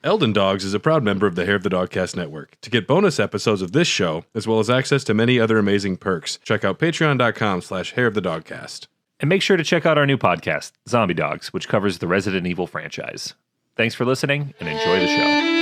Elden Dogs is a proud member of the Hair of the Dogcast Network. To get bonus episodes of this show, as well as access to many other amazing perks, check out patreon.com/Hair of the Dogcast. And make sure to check out our new podcast, Zombie Dogs, which covers the Resident Evil franchise. Thanks for listening, and enjoy the show.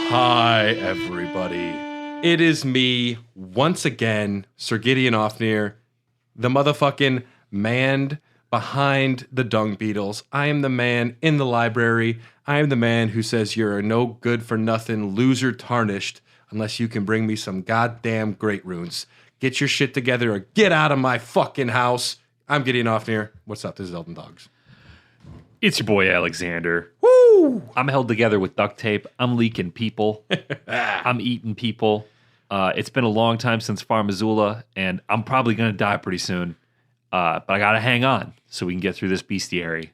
Hi, everybody. It is me, once again, Sir Gideon Ofnir, the motherfucking man behind the dung beetles. I am the man in the library. I am the man who says you're a no good for nothing loser tarnished unless you can bring me some goddamn great runes. Get your shit together or get out of my fucking house. I'm Gideon Ofnir. What's up? This is Elden Dogs. It's your boy, Alexander. Woo! I'm held together with duct tape. I'm leaking people. I'm eating people. It's been a long time since Farmazula, and I'm probably going to die pretty soon. But I got to hang on so we can get through this bestiary.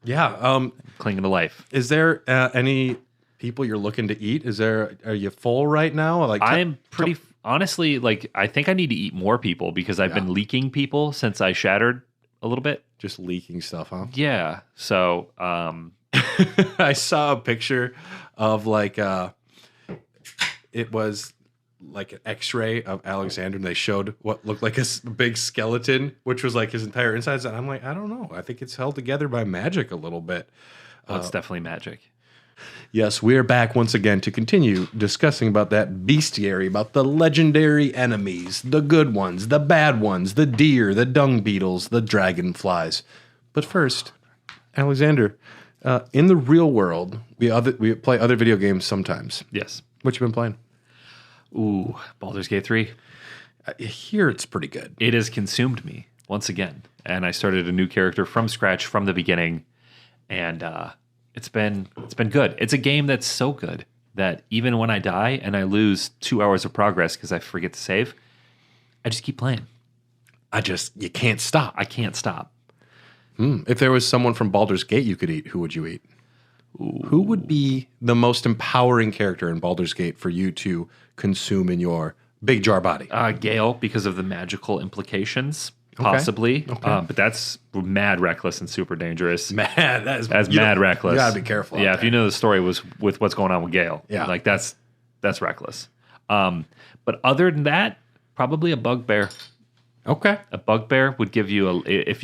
Yeah. Clinging to life. Is there any people you're looking to eat? Are you full right now? Like I am pretty, honestly, like, I think I need to eat more people because I've been leaking people since I shattered a little bit. Just leaking stuff, huh? Yeah. So, I saw a picture of it was like an X-ray of Alexander, and they showed what looked like a big skeleton, which was like his entire insides. And I'm like, I don't know. I think it's held together by magic a little bit. It's definitely magic. Yes, we're back once again to continue discussing about that bestiary, about the legendary enemies, the good ones, the bad ones, the deer, the dung beetles, the dragonflies. But first, Alexander, in the real world, we play other video games sometimes. Yes. What you been playing? Ooh, Baldur's Gate 3. I hear it's pretty good. It has consumed me once again. And I started a new character from scratch from the beginning. And it's been good. It's a game that's so good that even when I die and I lose 2 hours of progress because I forget to save, I just keep playing. You can't stop. I can't stop. If there was someone from Baldur's Gate you could eat, who would you eat? Ooh. Who would be the most empowering character in Baldur's Gate for you to consume in your big jar body? Gale, because of the magical implications, possibly. Okay. But that's mad reckless and super dangerous. Mad reckless. You gotta be careful. Yeah, if you know the story was with what's going on with Gale. Yeah. Like that's reckless. But other than that, probably a bugbear. Okay. A bugbear would give you if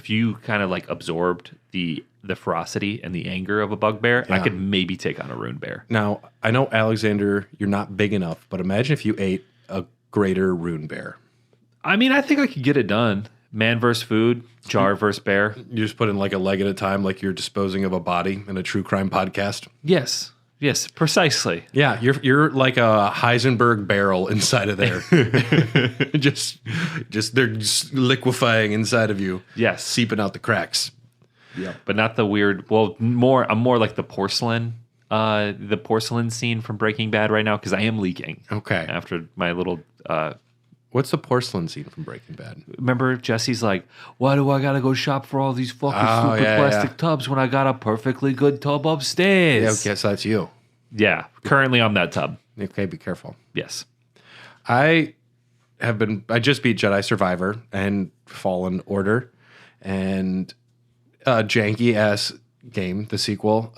you kind of like absorbed the ferocity and the anger of a bugbear, I could maybe take on a rune bear. Now, I know, Alexander, you're not big enough, but imagine if you ate a greater rune bear. I mean, I think I could get it done. Man versus food, jar versus bear. You just put in like a leg at a time, like you're disposing of a body in a true crime podcast. Yes, precisely. Yeah, you're like a Heisenberg barrel inside of there. just they're just liquefying inside of you. Yes, seeping out the cracks. Yeah, but not the weird. Well, I'm more like the porcelain scene from Breaking Bad right now because I am leaking. Okay, after my little. What's the porcelain scene from Breaking Bad? Remember, Jesse's like, "Why do I gotta go shop for all these fucking stupid plastic tubs when I got a perfectly good tub upstairs?" Yeah, I guess that's you. Yeah, currently I'm that tub. Okay, be careful. Yes, I just beat Jedi Survivor and Fallen Order, and janky ass game. The sequel,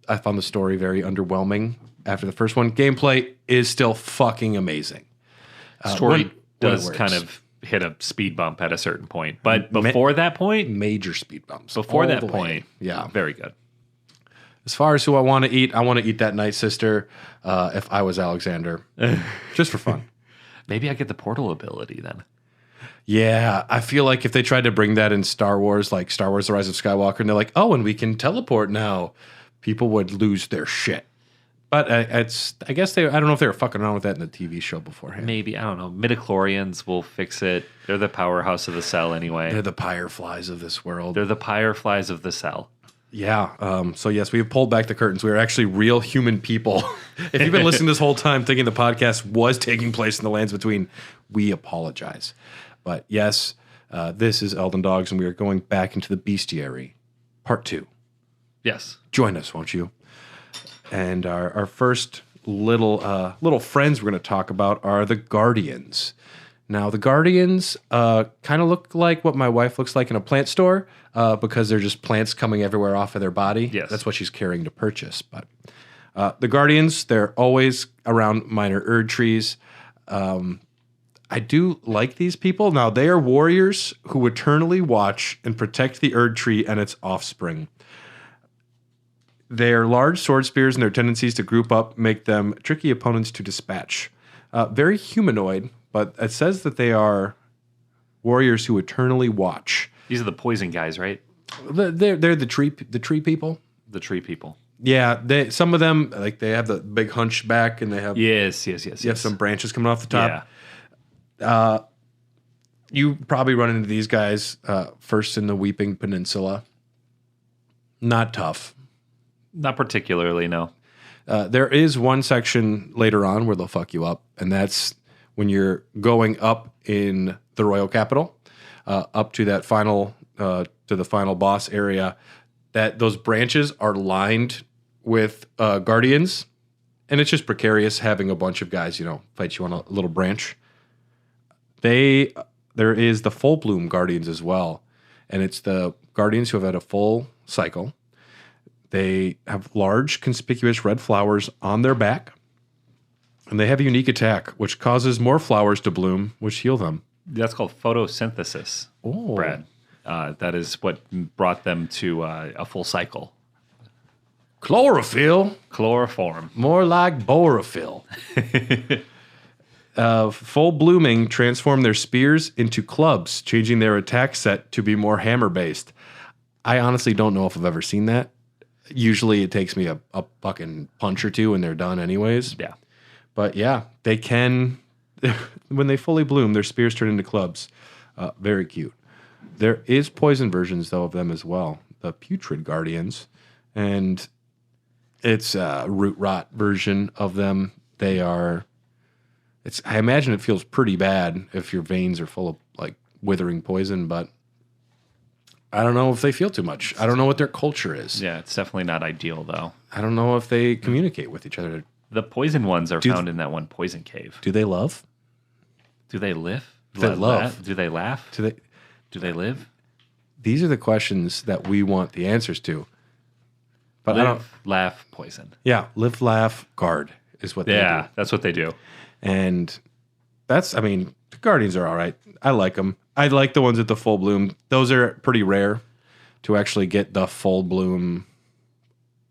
I found the story very underwhelming after the first one. Gameplay is still fucking amazing. Story does kind of hit a speed bump at a certain point. But before that point... Major speed bumps. Before that point, yeah. Very good. As far as who I want to eat that Night Sister if I was Alexander. Just for fun. Maybe I get the portal ability then. Yeah, I feel like if they tried to bring that in Star Wars, like Star Wars The Rise of Skywalker, and they're like, oh, and we can teleport now, people would lose their shit. But I guess I don't know if they were fucking around with that in the TV show beforehand. Maybe, I don't know. Midichlorians will fix it. They're the powerhouse of the cell anyway. They're the fireflies of this world. They're the fireflies of the cell. Yeah. So yes, we've pulled back the curtains. We are actually real human people. If you've been listening this whole time thinking the podcast was taking place in the lands between, we apologize. But yes, this is Elden Dogs, and we are going back into the Bestiary, Part 2. Yes. Join us, won't you? And our first little friends we're going to talk about are the Guardians. Now, the Guardians kind of look like what my wife looks like in a plant store because they're just plants coming everywhere off of their body. Yes. That's what she's carrying to purchase. But the Guardians, they're always around minor Erd trees. I do like these people. Now, they are warriors who eternally watch and protect the Erd tree and its offspring. Their large sword spears and their tendencies to group up make them tricky opponents to dispatch. Very humanoid, but it says that they are warriors who eternally watch. These are the poison guys, right? They're the tree people. The tree people. Yeah, some of them like they have the big hunchback and they have Yes. You have some branches coming off the top. Yeah. You probably run into these guys first in the Weeping Peninsula. Not tough. Not particularly, no. There is one section later on where they'll fuck you up, and that's when you're going up in the royal capital, up to that final to the final boss area. That those branches are lined with guardians, and it's just precarious having a bunch of guys, fight you on a little branch. There is the full bloom guardians as well, and it's the guardians who have had a full cycle. They have large, conspicuous red flowers on their back, and they have a unique attack, which causes more flowers to bloom, which heal them. That's called photosynthesis, Brad. That is what brought them to a full cycle. Chlorophyll? Chloroform. More like borophyll. Full blooming transform their spears into clubs, changing their attack set to be more hammer-based. I honestly don't know if I've ever seen that. Usually it takes me a fucking punch or two and they're done anyways. Yeah. But yeah, they can, when they fully bloom, their spears turn into clubs. Very cute. There is poison versions, though, of them as well. The Putrid Guardians. And it's a root rot version of them. They are, I imagine it feels pretty bad if your veins are full of like withering poison, but I don't know if they feel too much. I don't know what their culture is. Yeah, it's definitely not ideal, though. I don't know if they communicate with each other. The poison ones are found in that one poison cave. Do they love? Do they live? They love. Do they laugh? Do they live? These are the questions that we want the answers to. But live, I don't. Laugh, poison. Yeah, live, laugh, guard is what they do. Yeah, that's what they do. And the Guardians are all right. I like them. I like the ones at the full bloom. Those are pretty rare to actually get the full bloom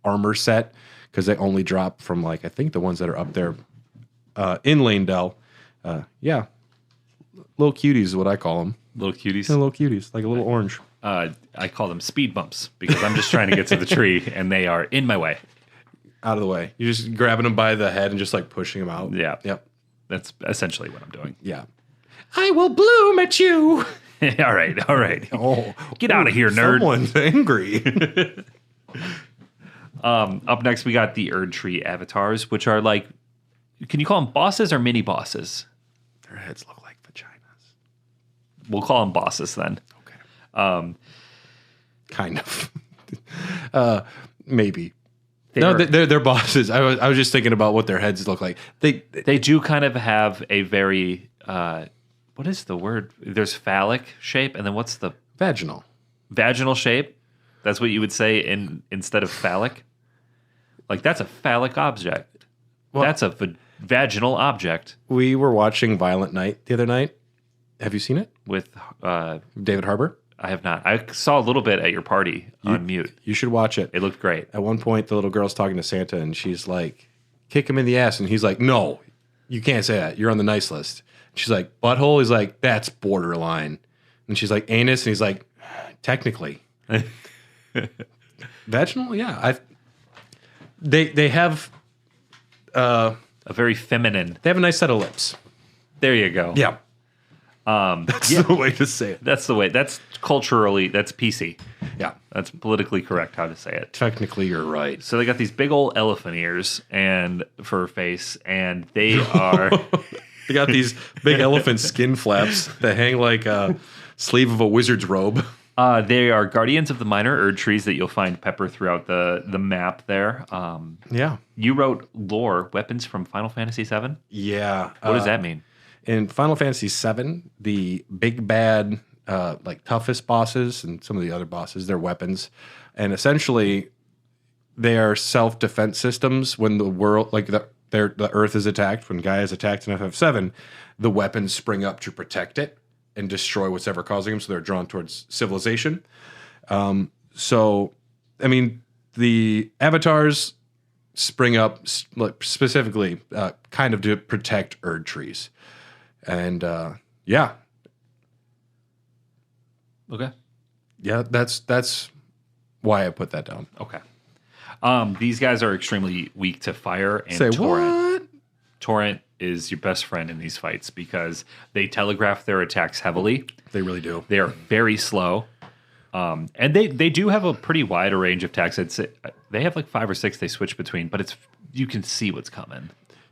armor set because they only drop from I think the ones that are up there in Lanedell. Yeah. Little cuties is what I call them. Little cuties? Yeah, little cuties, like a little orange. I call them speed bumps because I'm just trying to get to the tree and they are in my way. Out of the way. You're just grabbing them by the head and just pushing them out. Yeah. Yep. That's essentially what I'm doing. Yeah. I will bloom at you. All right. Oh, get out of here, nerd. Someone's angry. Up next, we got the Erd Tree avatars, which are can you call them bosses or mini bosses? Their heads look like vaginas. We'll call them bosses then. Okay. Kind of. Maybe. They're bosses. I was just thinking about what their heads look like. They do kind of have a very what is the word? There's phallic shape, and then what's the vaginal shape? That's what you would say instead of phallic. That's a phallic object. Well, that's a vaginal object. We were watching Violent Night the other night. Have you seen it with David Harbour? I have not. I saw a little bit at your party on mute. You should watch it. It looked great. At one point, the little girl's talking to Santa, and she's like, kick him in the ass. And he's like, no, you can't say that. You're on the nice list. She's like, butthole? He's like, that's borderline. And she's like, anus? And he's like, technically. Vaginal? Yeah. They have... a very feminine... They have a nice set of lips. There you go. Yeah. That's the way to say it. That's the way. That's culturally, that's PC. Yeah. That's politically correct how to say it. Technically, you're right. So they got these big old elephant ears and fur face, and they are... They got these big elephant skin flaps that hang like a sleeve of a wizard's robe. They are guardians of the minor erd trees that you'll find pepper throughout the map there. Yeah. You wrote lore, weapons from Final Fantasy VII? Yeah. What does that mean? In Final Fantasy VII, the big bad, like toughest bosses and some of the other bosses, they're weapons. And essentially, they are self-defense systems when the world, like the Earth is attacked, when Gaia is attacked in FF7, the weapons spring up to protect it and destroy what's ever causing them, so they're drawn towards civilization. So, I mean, the avatars spring up specifically kind of to protect Erd trees. And, yeah. Okay. Yeah, that's why I put that down. Okay. These guys are extremely weak to fire and Say torrent. what? Torrent is your best friend in these fights because they telegraph their attacks heavily. They really do. They are very slow. And they do have a pretty wide range of attacks. They have like 5 or 6 they switch between, but you can see what's coming.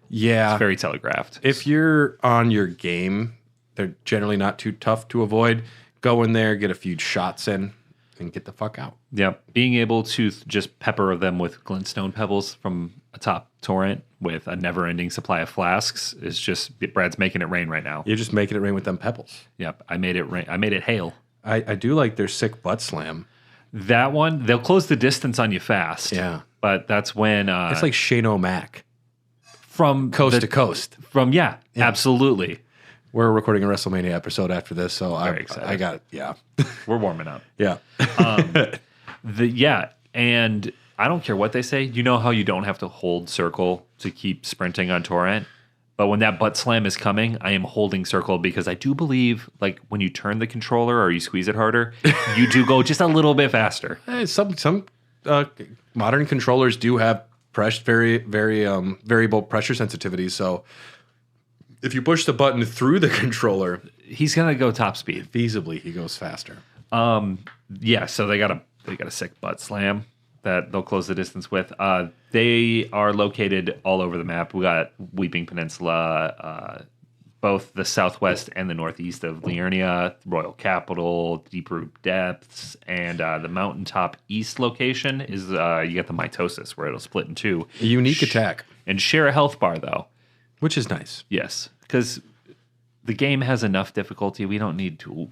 Yeah. It's very telegraphed. If you're on your game, they're generally not too tough to avoid. Go in there, get a few shots in, and get the fuck out. Yeah, being able to just pepper them with glintstone pebbles from a top torrent with a never-ending supply of flasks is just Brad's making it rain right now. You're just making it rain with them pebbles. Yep, I made it rain. I made it hail. I do like their sick butt slam. That one, they'll close the distance on you fast. Yeah, but that's when it's like Shane O'Mac from coast to coast. Yeah, absolutely. We're recording a WrestleMania episode after this, so Very excited. I got it. Yeah, we're warming up. Yeah. And I don't care what they say. You know how you don't have to hold circle to keep sprinting on torrent? But when that butt slam is coming, I am holding circle because I do believe, like, when you turn the controller or you squeeze it harder, you do go just a little bit faster. Some modern controllers do have variable pressure sensitivity, so if you push the button through the controller, he's gonna go top speed. Feasibly, he goes faster. Yeah. So they got a sick butt slam that they'll close the distance with. They are located all over the map. We got Weeping Peninsula, both the southwest and the northeast of Liurnia, Royal Capital, Deep Root Depths, and the mountaintop east location is you got the mitosis where it'll split in two. A unique attack, and share a health bar though. Which is nice. Yes, because the game has enough difficulty. We don't need two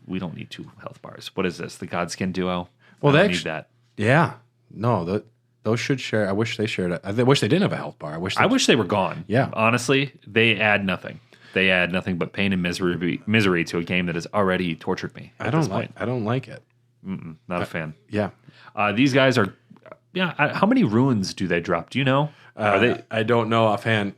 health bars. What is this? The Godskin duo? Well, I don't need that. Yeah. No, those should share. I wish they shared it. I wish they didn't have a health bar. I wish they were gone. Yeah. Honestly, they add nothing. They add nothing but pain and misery to a game that has already tortured me. I don't like it. Not a fan. Yeah. These guys are. Yeah. How many runes do they drop? Do you know? Are they? I don't know offhand.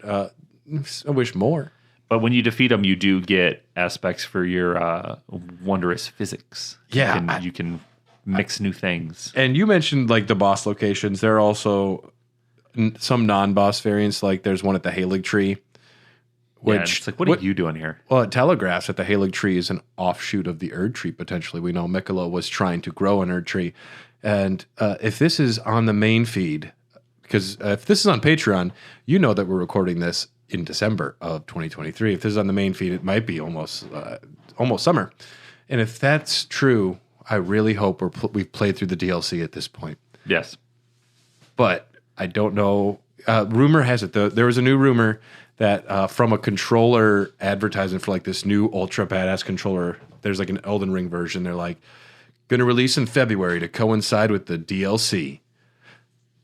I wish more. But when you defeat them, you do get aspects for your wondrous physics. Yeah, you can mix new things. And you mentioned like the boss locations. There are also some non-boss variants. Like there's one at the Halig Tree. Which it's like, what are you doing here? Well, it telegraphs that the Halig Tree is an offshoot of the Erd Tree. Potentially, we know Mikola was trying to grow an Erd Tree, and if this is on the main feed, because if this is on Patreon, you know that we're recording this in December of 2023. If this is on the main feed, it might be almost summer. And if that's true, I really hope we've played through the DLC at this point. Yes. But I don't know. Rumor has it, though, there was a new rumor that from a controller advertisement for like this new ultra badass controller, there's like an Elden Ring version. They're like, going to release in February to coincide with the DLC.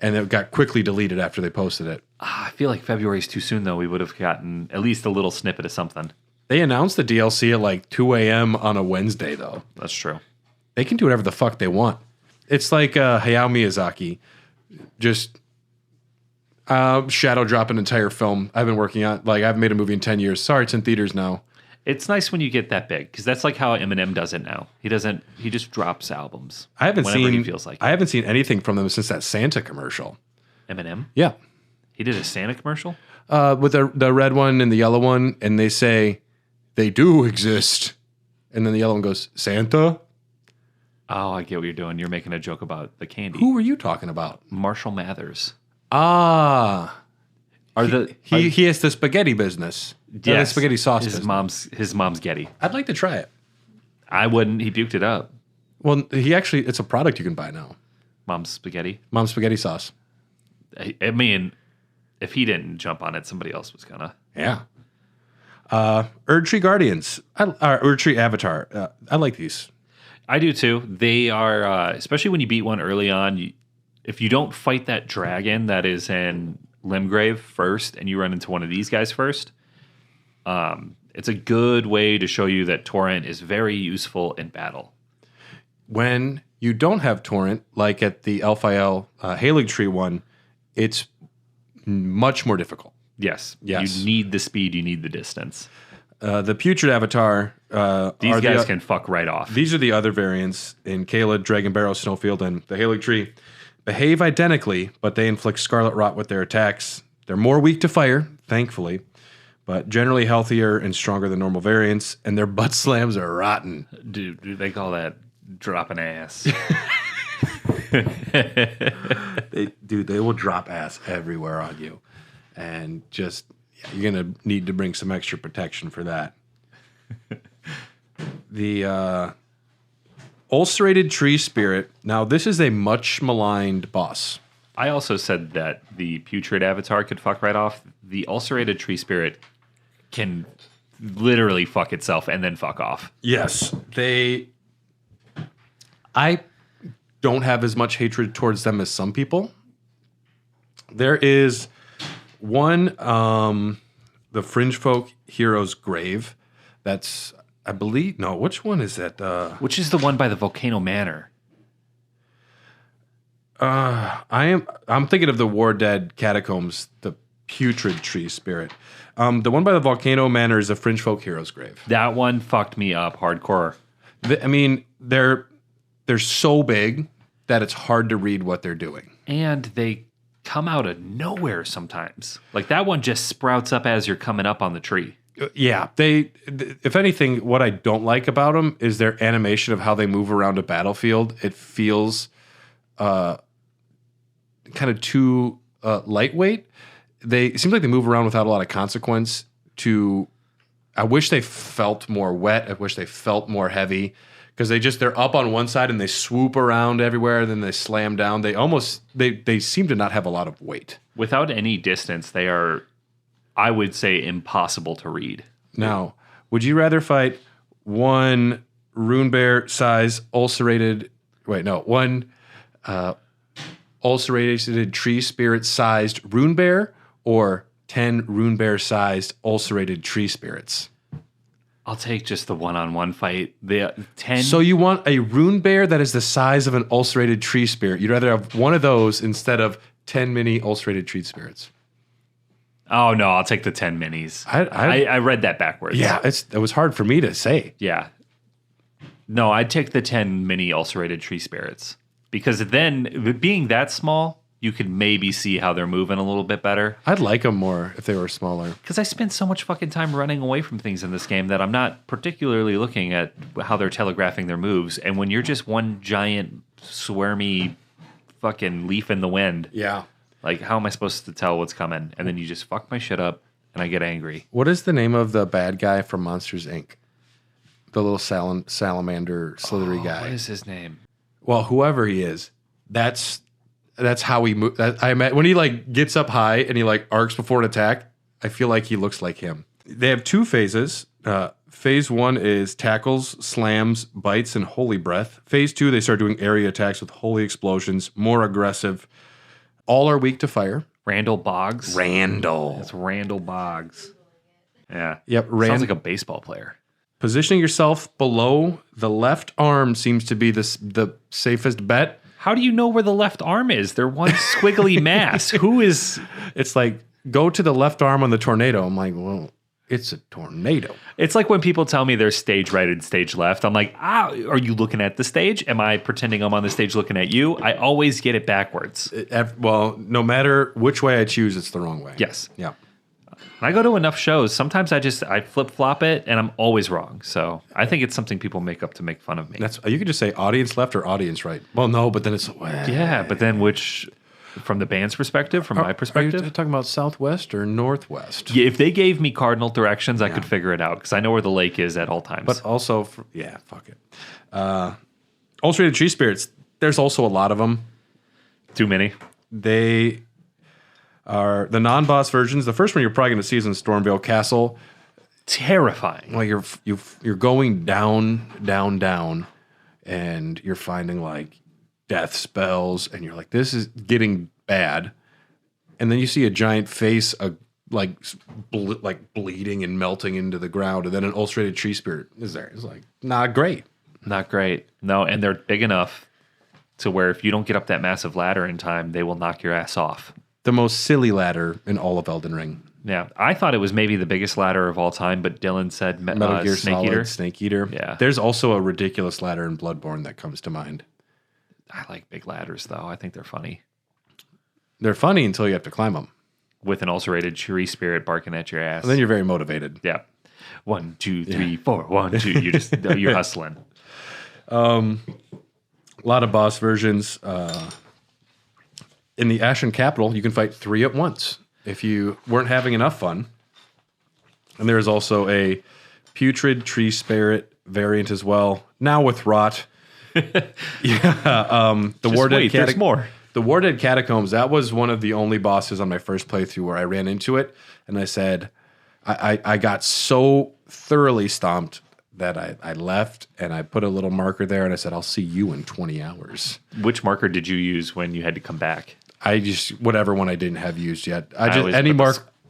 And it got quickly deleted after they posted it. I feel like February's too soon, though. We would have gotten at least a little snippet of something. They announced the DLC at like 2 a.m. on a Wednesday, though. That's true. They can do whatever the fuck they want. It's like Hayao Miyazaki just shadow drop an entire film. I've been working on, like, I've made a movie in 10 years. Sorry, it's in theaters now. It's nice when you get that big because that's like how Eminem does it now. He just drops albums. I haven't whenever seen. He feels like I haven't seen anything from them since that Santa commercial. Eminem. Yeah, he did a Santa commercial with the red one and the yellow one, and they say they do exist, and then the yellow one goes Santa. Oh, I get what you're doing. You're making a joke about the candy. Who were you talking about? Marshall Mathers. Ah, He has the spaghetti business. The spaghetti sauce his business. His mom's Getty. I'd like to try it. I wouldn't. He puked it up. Well, it's a product you can buy now. Mom's spaghetti. Mom's spaghetti sauce. I mean, if he didn't jump on it, somebody else was gonna. Yeah. Erdtree Guardians. Erdtree Avatar. I like these. I do too. They are, especially when you beat one early on, if you don't fight that dragon that is in Limgrave first and you run into one of these guys first, it's a good way to show you that Torrent is very useful in battle. When you don't have Torrent, like at the Elphael Halig Tree one, it's much more difficult. Yes. Yes. You need the speed, you need the distance. The Putrid Avatar. These guys can fuck right off. These are the other variants in Caelid, Dragon Barrow, Snowfield, and the Halig Tree. Behave identically, but they inflict Scarlet Rot with their attacks. They're more weak to fire, thankfully, but generally healthier and stronger than normal variants, and their butt slams are rotten. Dude, they call that dropping ass. They will drop ass everywhere on you. And just, you're going to need to bring some extra protection for that. The Ulcerated Tree Spirit. Now, this is a much maligned boss. I also said that the Putrid Avatar could fuck right off. The Ulcerated Tree Spirit can literally fuck itself and then fuck off. Yes. I don't have as much hatred towards them as some people. There is one, the Fringe Folk Hero's Grave. That's, I believe, no, which one is that? Which is the one by the Volcano Manor? I'm thinking of the War Dead Catacombs, the Putrid Tree Spirit. The one by the Volcano Manor is the Fringe Folk Hero's Grave. That one fucked me up hardcore. They're so big that it's hard to read what they're doing. And they come out of nowhere sometimes. Like that one just sprouts up as you're coming up on the tree. Yeah, if anything, what I don't like about them is their animation of how they move around a battlefield. It feels kind of too lightweight. It seems like they move around without a lot of consequence. I wish they felt more wet. I wish they felt more heavy because they're up on one side and they swoop around everywhere. Then they slam down. They seem to not have a lot of weight. Without any distance, they are, I would say, impossible to read. Now, would you rather fight one rune bear size ulcerated tree spirit sized rune bear or 10 rune bear sized ulcerated tree spirits? I'll take just the one-on-one fight. The 10. So you want a rune bear that is the size of an ulcerated tree spirit. You'd rather have one of those instead of 10 mini ulcerated tree spirits. Oh, no, I'll take the 10 minis. I read that backwards. Yeah, it was hard for me to say. Yeah. No, I'd take the 10 mini ulcerated tree spirits. Because then, being that small, you could maybe see how they're moving a little bit better. I'd like them more if they were smaller. Because I spend so much fucking time running away from things in this game that I'm not particularly looking at how they're telegraphing their moves. And when you're just one giant, swarmy fucking leaf in the wind, yeah, like, how am I supposed to tell what's coming? And then you just fuck my shit up, and I get angry. What is the name of the bad guy from Monsters, Inc.? The little salamander, slithery guy. What is his name? Well, whoever he is, that's how he moves. When he like gets up high and he like arcs before an attack, I feel like he looks like him. They have two phases. Phase 1 is tackles, slams, bites, and holy breath. Phase 2, they start doing area attacks with holy explosions, more aggressive. All are weak to fire. Randall Boggs. Randall. It's Randall Boggs. Yeah. Yep. Sounds like a baseball player. Positioning yourself below the left arm seems to be the safest bet. How do you know where the left arm is? They're one squiggly mass. Who is... It's like, go to the left arm on the tornado. I'm like, well, it's a tornado. It's like when people tell me there's stage right and stage left. I'm like, are you looking at the stage? Am I pretending I'm on the stage looking at you? I always get it backwards. Well, no matter which way I choose, it's the wrong way. Yes. Yeah. When I go to enough shows, sometimes I flip-flop it, and I'm always wrong. So I think it's something people make up to make fun of me. You could just say audience left or audience right. Well, no, but then it's... Yeah, but then which... From the band's perspective, from my Are you perspective. talking about southwest or northwest? Yeah, if they gave me cardinal directions, I could figure it out because I know where the lake is at all times. But also, fuck it. Ulcerated Tree Spirits, there's also a lot of them. Too many. They are the non-boss versions. The first one you're probably going to see is in Stormvale Castle. Terrifying. Well, you're going down, and you're finding like death spells, and you're like, this is getting bad. And then you see a giant face, like bleeding and melting into the ground, and then an ulcerated tree spirit is there. It's like not great. Not great. No, and they're big enough to where if you don't get up that massive ladder in time, they will knock your ass off. The most silly ladder in all of Elden Ring. Yeah, I thought it was maybe the biggest ladder of all time, but Dylan said Metal Gear Snake Solid, Eater. Snake Eater. Yeah. There's also a ridiculous ladder in Bloodborne that comes to mind. I like big ladders, though. I think they're funny. They're funny until you have to climb them. With an ulcerated tree spirit barking at your ass. And then you're very motivated. Yeah. 1, 2, 3, 4. 1, 2. You're hustling. A lot of boss versions. In the Ashen Capital, you can fight 3 at once if you weren't having enough fun. And there's also a Putrid Tree Spirit variant as well. Now with Rot. The Warded there's more. The Warded Catacombs, that was one of the only bosses on my first playthrough where I ran into it, and I said, I got so thoroughly stomped that I left, and I put a little marker there, and I said, I'll see you in 20 hours. Which marker did you use when you had to come back? I just, whatever one I didn't have used yet. always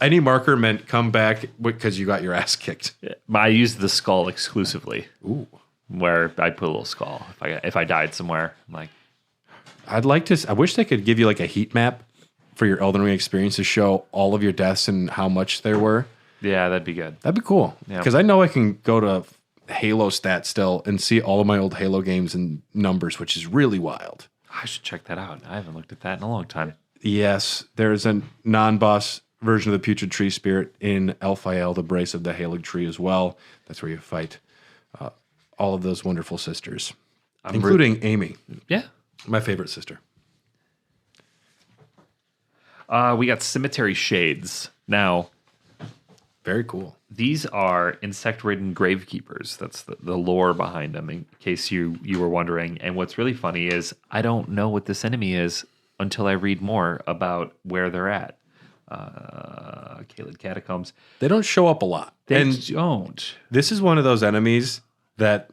Any marker meant come back because you got your ass kicked. I used the skull exclusively. Ooh. Where I put a little skull. If I died somewhere, I'm like, I wish they could give you like a heat map for your Elden Ring experience to show all of your deaths and how much there were. yeah, that'd be good. That'd be cool. Yeah. Because I know I can go to Halo stat still and see all of my old Halo games and numbers, which is really wild. I should check that out. I haven't looked at that in a long time. Yes, there's a non-boss version of the Putrid Tree Spirit in Elphael, the Brace of the Halig Tree as well. That's where you fight all of those wonderful sisters, including Amy. Yeah. My favorite sister. We got Cemetery Shades. Now, Very cool. these are insect-ridden gravekeepers. That's the lore behind them, in case you were wondering. And what's really funny is I don't know what this enemy is until I read more about where they're at. Caelid Catacombs. They don't show up a lot. They And don't. this is one of those enemies that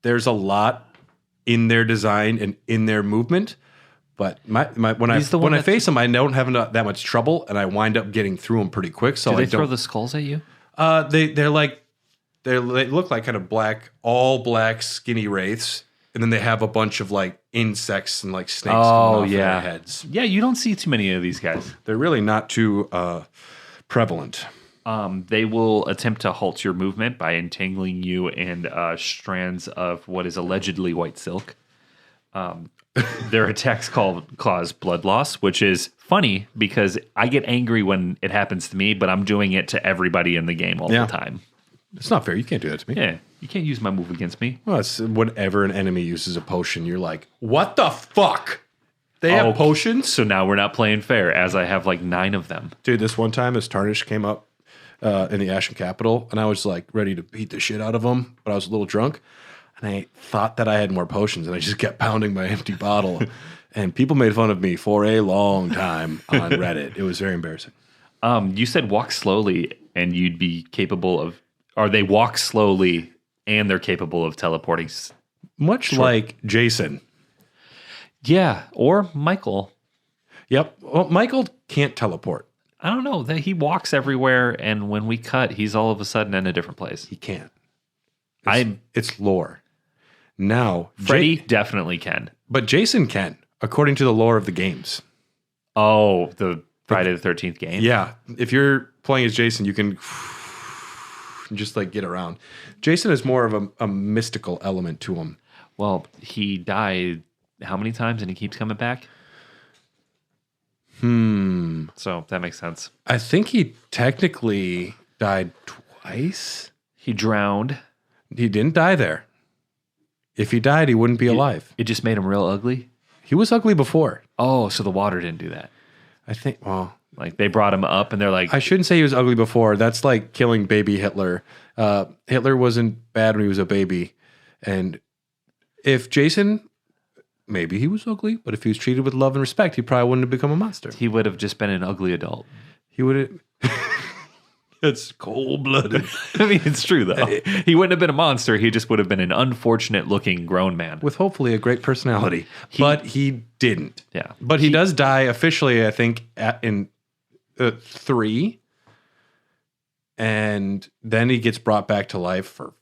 there's a lot in their design and in their movement. But when I face them, I don't have that much trouble, and I wind up getting through them pretty quick. So Do they throw the skulls at you? They look like kind of all black skinny wraiths, and then they have a bunch of like insects and like snakes coming off of their heads. Yeah, you don't see too many of these guys. They're really not too prevalent. They will attempt to halt your movement by entangling you in strands of what is allegedly white silk. Their attacks cause blood loss, which is funny because I get angry when it happens to me, but I'm doing it to everybody in the game all the time. It's not fair. You can't do that to me. Yeah, you can't use my move against me. Well, it's whenever an enemy uses a potion, you're like, what the fuck? They have potions? So now we're not playing fair, as I have like 9 of them. Dude, this one time as Tarnish came up in the Ashen Capital, and I was like ready to beat the shit out of him, but I was a little drunk, and I thought that I had more potions, and I just kept pounding my empty bottle. And people made fun of me for a long time on Reddit. It was very embarrassing. You said walk slowly, and you'd be capable of... Or they walk slowly, and they're capable of teleporting. Much like Jason. Yeah, or Michael. Yep. Well, Michael can't teleport. I don't know. He walks everywhere, and when we cut, he's all of a sudden in a different place. He can't. It's lore. Now, Freddy definitely can. But Jason can, according to the lore of the games. Oh, the Friday the 13th game? Yeah. If you're playing as Jason, you can just like get around. Jason is more of a mystical element to him. Well, he died how many times and he keeps coming back? So that makes sense. I think he technically died twice. He drowned. He didn't die there. If he died, he wouldn't be alive. It just made him real ugly. He was ugly before. Oh, so the water didn't do that. I think, well, Like they brought him up and they're like, I shouldn't say he was ugly before. That's like killing baby Hitler. Hitler wasn't bad when he was a baby. And if Jason, maybe he was ugly, but if he was treated with love and respect, he probably wouldn't have become a monster. he would have just been an ugly adult. He would have. It's cold-blooded. I mean, it's true though. He wouldn't have been a monster. He just would have been an unfortunate-looking grown man. With hopefully a great personality. But he didn't. Yeah. But he does die officially, I think, in 3. And then he gets brought back to life for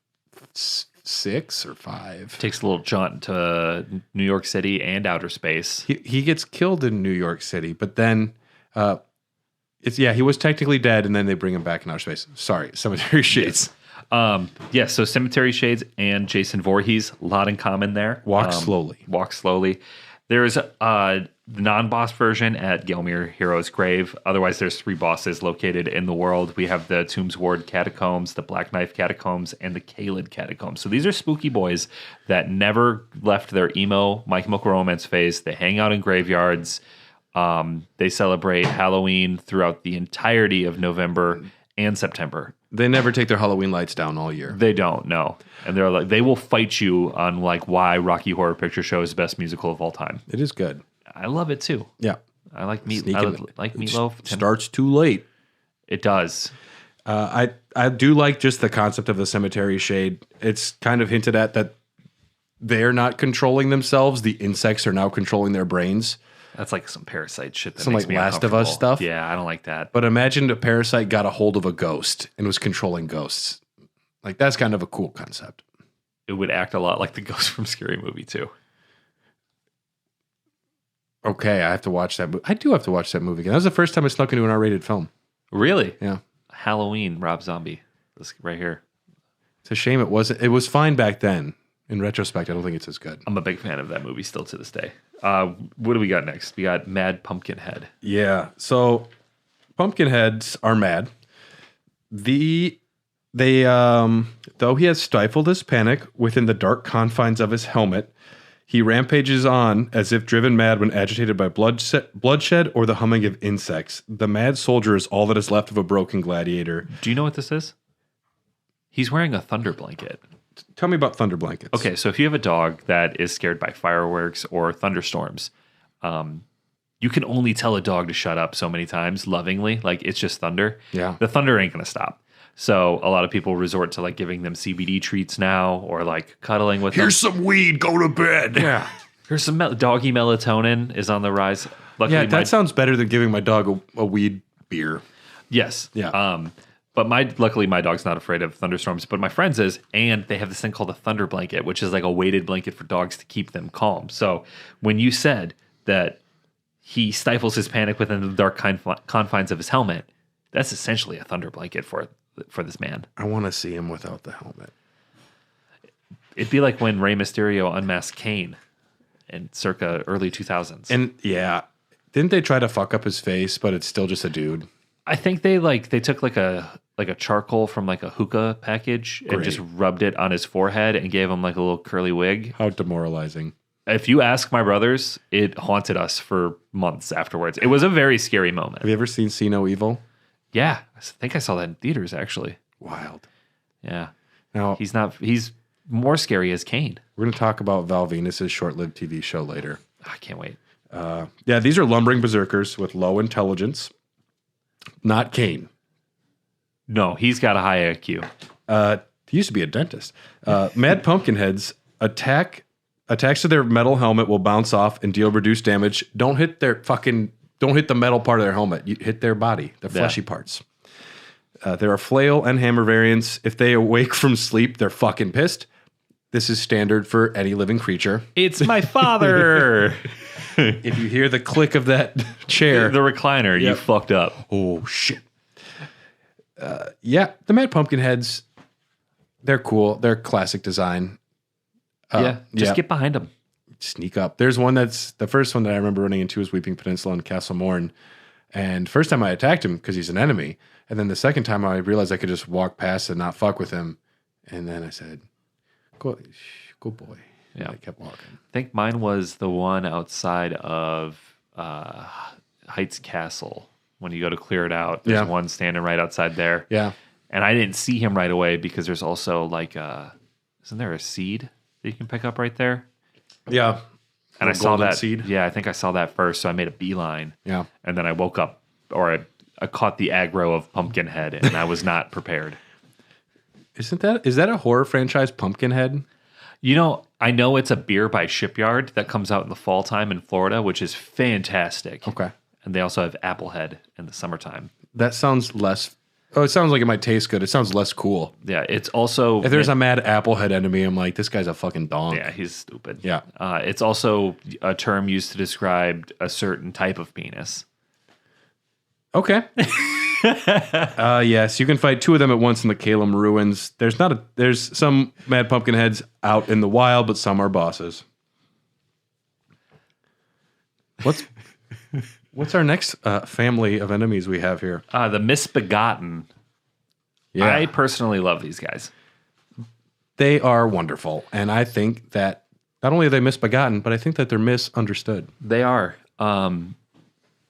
6 or 5. Takes a little jaunt to New York City and outer space. He gets killed in New York City, but then he was technically dead, and then they bring him back in outer space. Sorry, Cemetery Shades. Yes, so Cemetery Shades and Jason Voorhees, a lot in common there. Walk slowly. There's a non-boss version at Gelmir Hero's Grave. Otherwise, there's 3 bosses located in the world. We have the Tombs Ward Catacombs, the Black Knife Catacombs, and the Caelid Catacombs. So these are spooky boys that never left their emo My Chemical Romance phase. They hang out in graveyards. They celebrate Halloween throughout the entirety of November and September. They never take their Halloween lights down all year. They don't, no. And they're like, they will fight you on like why Rocky Horror Picture Show is the best musical of all time. It is good. I love it too. Yeah. I like Meatloaf. It starts too late. It does. I do like just the concept of the cemetery shade. It's kind of hinted at that they're not controlling themselves. The insects are now controlling their brains. That's like some parasite shit. That Some makes like me Last of Us uncomfortable. stuff. Yeah, I don't like that. But imagine a parasite got a hold of a ghost and was controlling ghosts. Like, that's kind of a cool concept. It would act a lot like the ghost from Scary Movie too. Okay, I have to watch that movie. I do have to watch that movie again. That was the first time I snuck into an R-rated film. Really? Yeah. Halloween, Rob Zombie. This right here. It's a shame it wasn't. It was fine back then. In retrospect, I don't think it's as good. I'm a big fan of that movie still to this day. What do we got next? We got Mad Pumpkinhead. Yeah. So Pumpkinheads are mad. Though he has stifled his panic within the dark confines of his helmet, he rampages on as if driven mad when agitated by bloodshed or the humming of insects. The mad soldier is all that is left of a broken gladiator. Do you know what this is? He's wearing a thunder blanket. Tell me about thunder blankets. Okay, so if you have a dog that is scared by fireworks or thunderstorms, you can only tell a dog to shut up so many times lovingly. Like, it's just thunder. Yeah. The thunder ain't going to stop. So a lot of people resort to like giving them CBD treats now or like cuddling with them. Here's some weed. Go to bed. Yeah. Here's some doggy melatonin is on the rise. Luckily, Yeah, that sounds better than giving my dog a weed beer. Yes. Yeah. But luckily my dog's not afraid of thunderstorms, but my friend's is, and they have this thing called a thunder blanket, which is like a weighted blanket for dogs to keep them calm. So when you said that he stifles his panic within the dark confines of his helmet, that's essentially a thunder blanket for this man. I want to see him without the helmet. It'd be like when Rey Mysterio unmasked Kane in circa early 2000s. And yeah, didn't they try to fuck up his face, but it's still just a dude? I think they took like a charcoal from like a hookah package and just rubbed it on his forehead and gave him like a little curly wig. How demoralizing. If you ask my brothers, it haunted us for months afterwards. It was a very scary moment. Have you ever seen See No Evil? Yeah. I think I saw that in theaters actually. Wild. Yeah. Now, he's more scary as Kane. We're going to talk about Val Venus' short-lived TV show later. I can't wait. Yeah, these are lumbering berserkers with low intelligence. Not Kane. No, he's got a high IQ. He used to be a dentist. Mad Pumpkinheads attacks to their metal helmet will bounce off and deal reduced damage. Don't hit the metal part of their helmet. You hit their body, the fleshy parts. There are flail and hammer variants. If they awake from sleep, they're fucking pissed. This is standard for any living creature. It's my father. If you hear the click of that chair, the recliner, you fucked up. Oh, shit. Yeah, the Mad Pumpkinheads, they're cool. They're classic design. Just get behind them. Sneak up. There's one that's the first one that I remember running into was Weeping Peninsula and Castle Morn. And first time I attacked him because he's an enemy. And then the second time I realized I could just walk past and not fuck with him. And then I said, good boy. Yeah. I kept walking. I think mine was the one outside of Heights Castle. When you go to clear it out, there's one standing right outside there. Yeah. And I didn't see him right away because there's also like isn't there a seed that you can pick up right there? Yeah. And I saw that seed. Yeah, I think I saw that first, so I made a beeline. Yeah. And then I woke up, or I caught the aggro of Pumpkinhead, and I was not prepared. Is that a horror franchise, Pumpkinhead? You know, I know it's a beer by Shipyard that comes out in the fall time in Florida, which is fantastic. Okay. And they also have Applehead in the summertime. That sounds less. Oh, it sounds like it might taste good. It sounds less cool. Yeah, it's also... If there's a mad Applehead enemy, I'm like, this guy's a fucking donk. Yeah, he's stupid. Yeah. It's also a term used to describe a certain type of penis. Okay. Yes, you can fight two of them at once in the Caelid ruins. There's some mad pumpkin heads out in the wild, but some are bosses. What's our next family of enemies we have here? The Misbegotten. Yeah. I personally love these guys. They are wonderful, and I think that not only are they misbegotten, but I think that they're misunderstood. They are.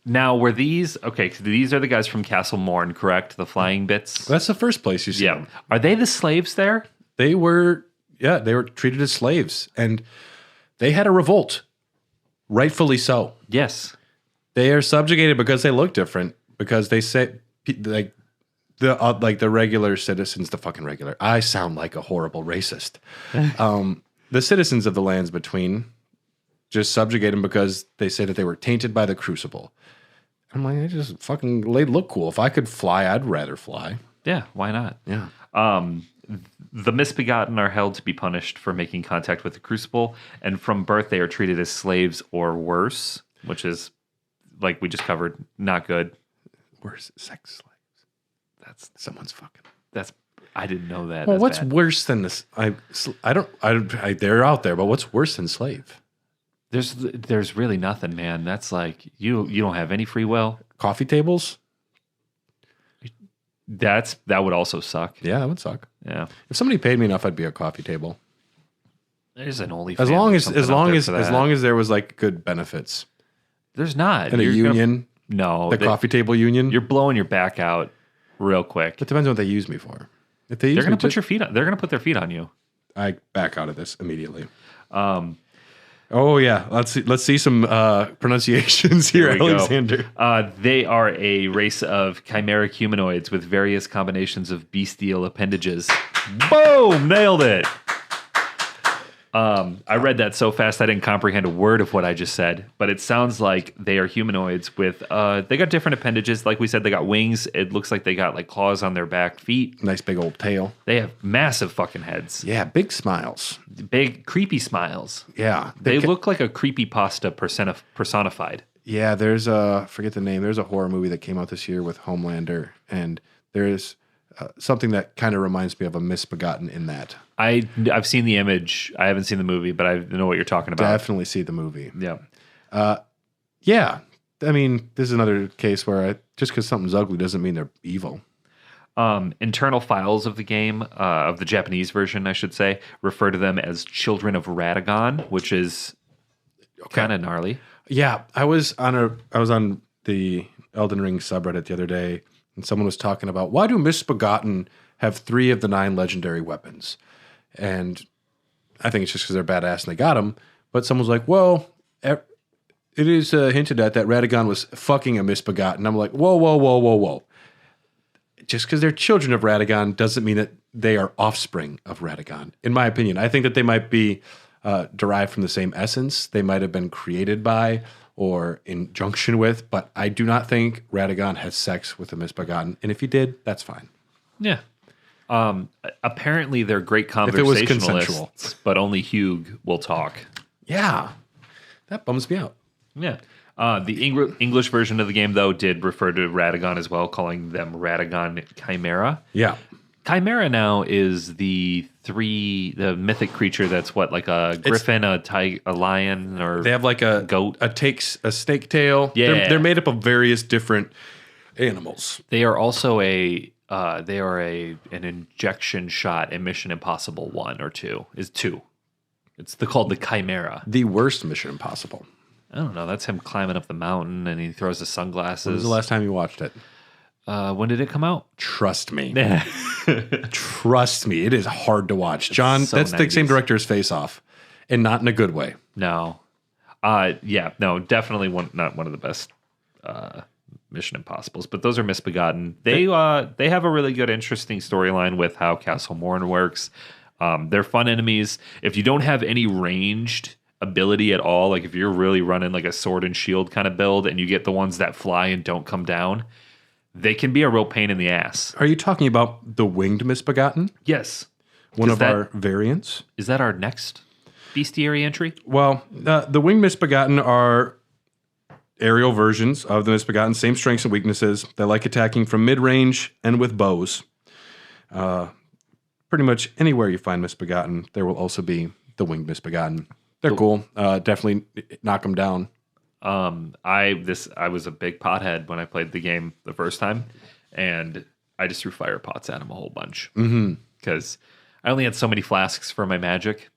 Now, were these... Okay, so these are the guys from Castle Morn, correct? The flying bits? That's the first place you see them. Are they the slaves there? They were treated as slaves, and they had a revolt, rightfully so. Yes. They are subjugated because they look different, because they say, like the regular citizens, the fucking regular. I sound like a horrible racist. The citizens of the lands between just subjugate them because they say that they were tainted by the crucible. I'm like, they look cool. If I could fly, I'd rather fly. Yeah, why not? Yeah. The Misbegotten are held to be punished for making contact with the crucible, and from birth they are treated as slaves or worse, which is, like we just covered, not good. Worse, sex slaves. That's someone's fucking. I didn't know that. Well, what's bad. worse than this? They're out there, but what's worse than slave? There's really nothing, man. That's like you don't have any free will. Coffee tables? That would also suck. Yeah, that would suck. Yeah. If somebody paid me enough, I'd be a coffee table. There's an OnlyFans. As long as there was like good benefits. There's not. And a union. The coffee table union. You're blowing your back out real quick. It depends on what they use me for. If they're going to put your feet on. They're going to put their feet on you. I back out of this immediately. Oh yeah, let's see some pronunciations here, Alexander. They are a race of chimeric humanoids with various combinations of bestial appendages. Boom! Nailed it. I read that so fast I didn't comprehend a word of what I just said, but it sounds like they are humanoids with they got different appendages. Like we said, they got wings. It looks like they got like claws on their back feet. Nice big old tail. They have massive fucking heads. Yeah, big smiles. Big creepy smiles. Yeah. They look like a creepypasta personified. Yeah, there's forget the name. There's a horror movie that came out this year with Homelander, and there's something that kind of reminds me of a Misbegotten in that. I've seen the image. I haven't seen the movie, but I know what you're talking about. Definitely see the movie. Yeah. Yeah. I mean, this is another case where just because something's ugly doesn't mean they're evil. Internal files of the game, of the Japanese version, I should say, refer to them as Children of Radagon, which is kind of gnarly. Yeah, I was on the Elden Ring subreddit the other day, and someone was talking about, why do Misbegotten have 3 of the 9 legendary weapons? And I think it's just because they're badass and they got them. But someone was like, well, it is hinted at that Radagon was fucking a Misbegotten. I'm like, whoa. Just because they're children of Radagon doesn't mean that they are offspring of Radagon, in my opinion. I think that they might be derived from the same essence. They might have been created by or in junction with, but I do not think Radagon has sex with a Misbegotten. And if he did, that's fine. Yeah. Apparently they're great If conversationalists, it was consensual. but only Hugh will talk. Yeah. That bums me out. Yeah. The English version of the game, though, did refer to Radagon as well, calling them Radagon Chimera. Yeah. Chimera now is the mythic creature that's what, like a griffin, a lion, or they have like a goat, a snake tail. Yeah, they're made up of various different animals. They are also an injection shot in Mission Impossible 1 or 2. Is 2. It's called the Chimera. The worst Mission Impossible. I don't know. That's him climbing up the mountain, and he throws the When was sunglasses. the last time you watched it? When did it come out? Trust me. Trust me. It is hard to watch. John, so that's the same 90s. director as Face Off, and not in a good way. No. No, definitely not one of the best Mission Impossibles, but those are misbegotten. They have a really good, interesting storyline with how Castle Morn works. They're fun enemies. If you don't have any ranged ability at all, like if you're really running like a sword and shield kind of build, and you get the ones that fly and don't come down, they can be a real pain in the ass. Are you talking about the Winged Misbegotten? Yes. One of our variants? Is that our next Bestiary entry? Well, the Winged Misbegotten are aerial versions of the Misbegotten, same strengths and weaknesses. They like attacking from mid-range and with bows. Pretty much anywhere you find Misbegotten, there will also be the Winged Misbegotten. They're cool. Definitely knock them down. I was a big pothead when I played the game the first time, and I just threw fire pots at him a whole bunch because I only had so many flasks for my magic.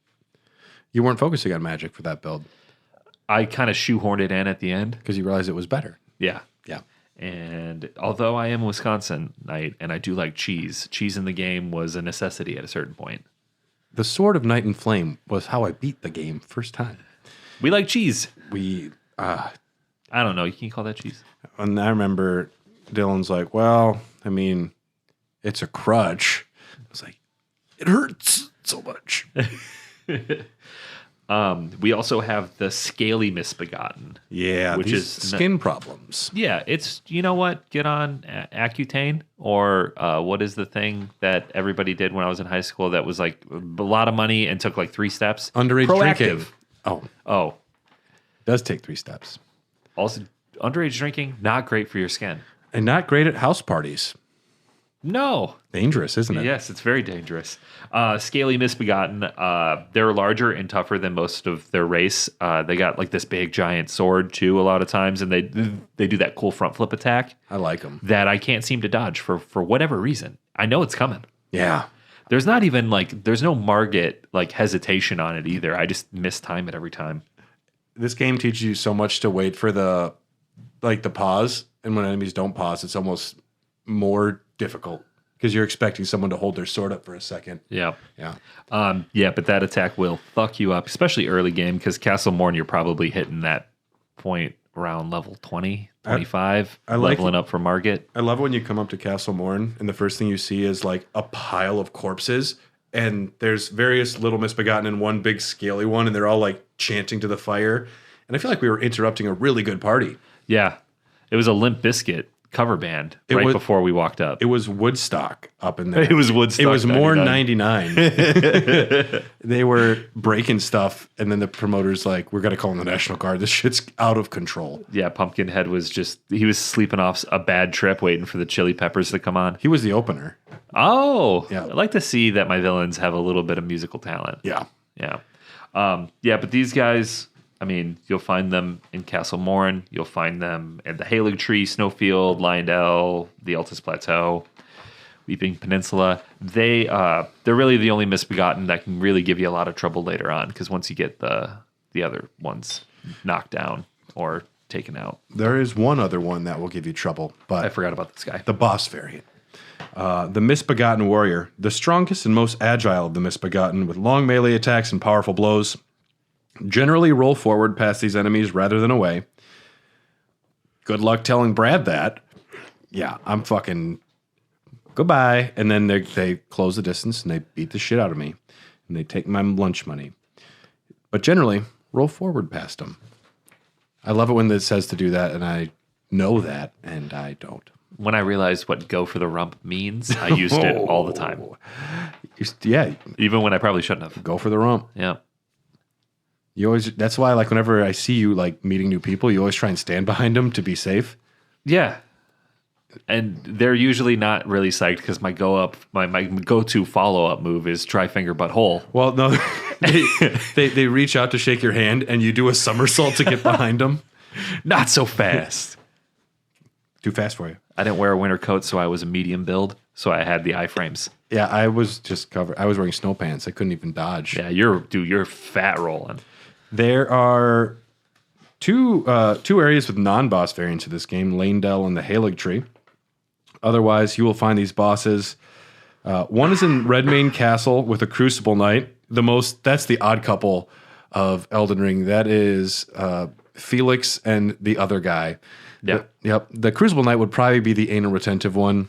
You weren't focusing on magic for that build I kind of shoehorned it in at the end. because you realized it was better. Yeah. Yeah. And although I am a Wisconsinite and I do like cheese in the game was a necessity at a certain point. The Sword of Night and Flame was how I beat the game first time. We like cheese. I I don't know. You can call that cheese. And I remember Dylan's like, well, I mean, it's a crutch. I was like, it hurts so much. We also have the Scaly Misbegotten. Yeah, which these is skin problems. Yeah, it's, you know what? Get on Accutane, or what is the thing that everybody did when I was in high school that was like a lot of money and took like 3 steps? Underage drinking. Oh, It does take 3 steps. also underage drinking, not great for your skin. And not great at house parties. No. Dangerous, isn't it? Yes, it's very dangerous. Scaly Misbegotten, they're larger and tougher than most of their race. They got like this big giant sword too a lot of times, and they do that cool front flip attack I like them. that I can't seem to dodge for whatever reason. I know it's coming. Yeah. There's not even there's no Margit like hesitation on it either. I just mistime it every time. This game teaches you so much to wait for the pause. And when enemies don't pause, it's almost more difficult because you're expecting someone to hold their sword up for a second. Yeah. Yeah. But that attack will fuck you up, especially early game, because Castle Morn, you're probably hitting that point around level 20, 25, I like leveling up for Margit. I love when you come up to Castle Morn and the first thing you see is like a pile of corpses. And there's various little Misbegotten and one big scaly one, and they're all like chanting to the fire. And I feel like we were interrupting a really good party. Yeah. It was a Limp Bizkit cover band before we walked up. It was Woodstock up in there. It was Woodstock. It was more 99. 99. They were breaking stuff, and then the promoter's like, we're going to call in the National Guard. This shit's out of control. Yeah, Pumpkinhead was he was sleeping off a bad trip waiting for the Chili Peppers to come on. He was the opener. Oh, Yeah. I like to see that my villains have a little bit of musical talent. Yeah. Yeah. But these guys, I mean, you'll find them in Castle Morn. You'll find them at the Halig Tree, Snowfield, Lyondell, the Altus Plateau, Weeping Peninsula. They're really the only Misbegotten that can really give you a lot of trouble later on, because once you get the other ones knocked down or taken out. There is one other one that will give you trouble, but I forgot about this guy. the boss variant. The Misbegotten Warrior, the strongest and most agile of the Misbegotten, with long melee attacks and powerful blows. Generally roll forward past these enemies rather than away. Good luck telling Brad that. Yeah, I'm fucking goodbye. And then they close the distance and they beat the shit out of me. And they take my lunch money. But generally, roll forward past them. I love it when it says to do that, and I know that, and I don't. When I realized what go for the rump means, I used it all the time. Yeah, Even when I probably shouldn't have. go for the rump. Yeah. You always. That's why, like, whenever I see you like meeting new people, you always try and stand behind them to be safe. Yeah. And they're usually not really psyched because my go-to follow-up move is try finger butt hole. Well, no, they reach out to shake your hand, and you do a somersault to get behind them. Not so fast. Too fast for you. I didn't wear a winter coat, so I was a medium build, so I had the iframes. Yeah, I was just covered. I was wearing snow pants. I couldn't even dodge. Yeah, you're fat rolling. There are Two areas with non-boss variants of this game, Lanedell and the Halig Tree. Otherwise, you will find these bosses. One is in Redmane Castle with a Crucible Knight. That's the odd couple of Elden Ring. That is Felix and the other guy. Yep. The Crucible Knight would probably be the anal retentive one.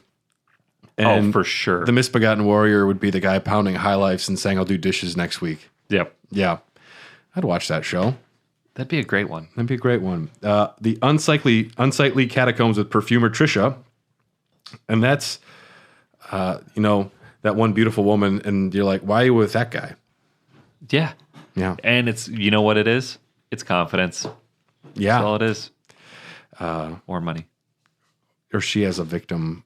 And for sure. The Misbegotten Warrior would be the guy pounding high lifes and saying, I'll do dishes next week. Yep. Yeah. I'd watch that show. That'd be a great one. That'd be a great one. The Unsightly Catacombs with Perfumer Trisha. And that's, that one beautiful woman. And you're like, why are you with that guy? Yeah. Yeah. And it's, you know what it is? It's confidence. Yeah. That's all it is. Or money. Or she has a victim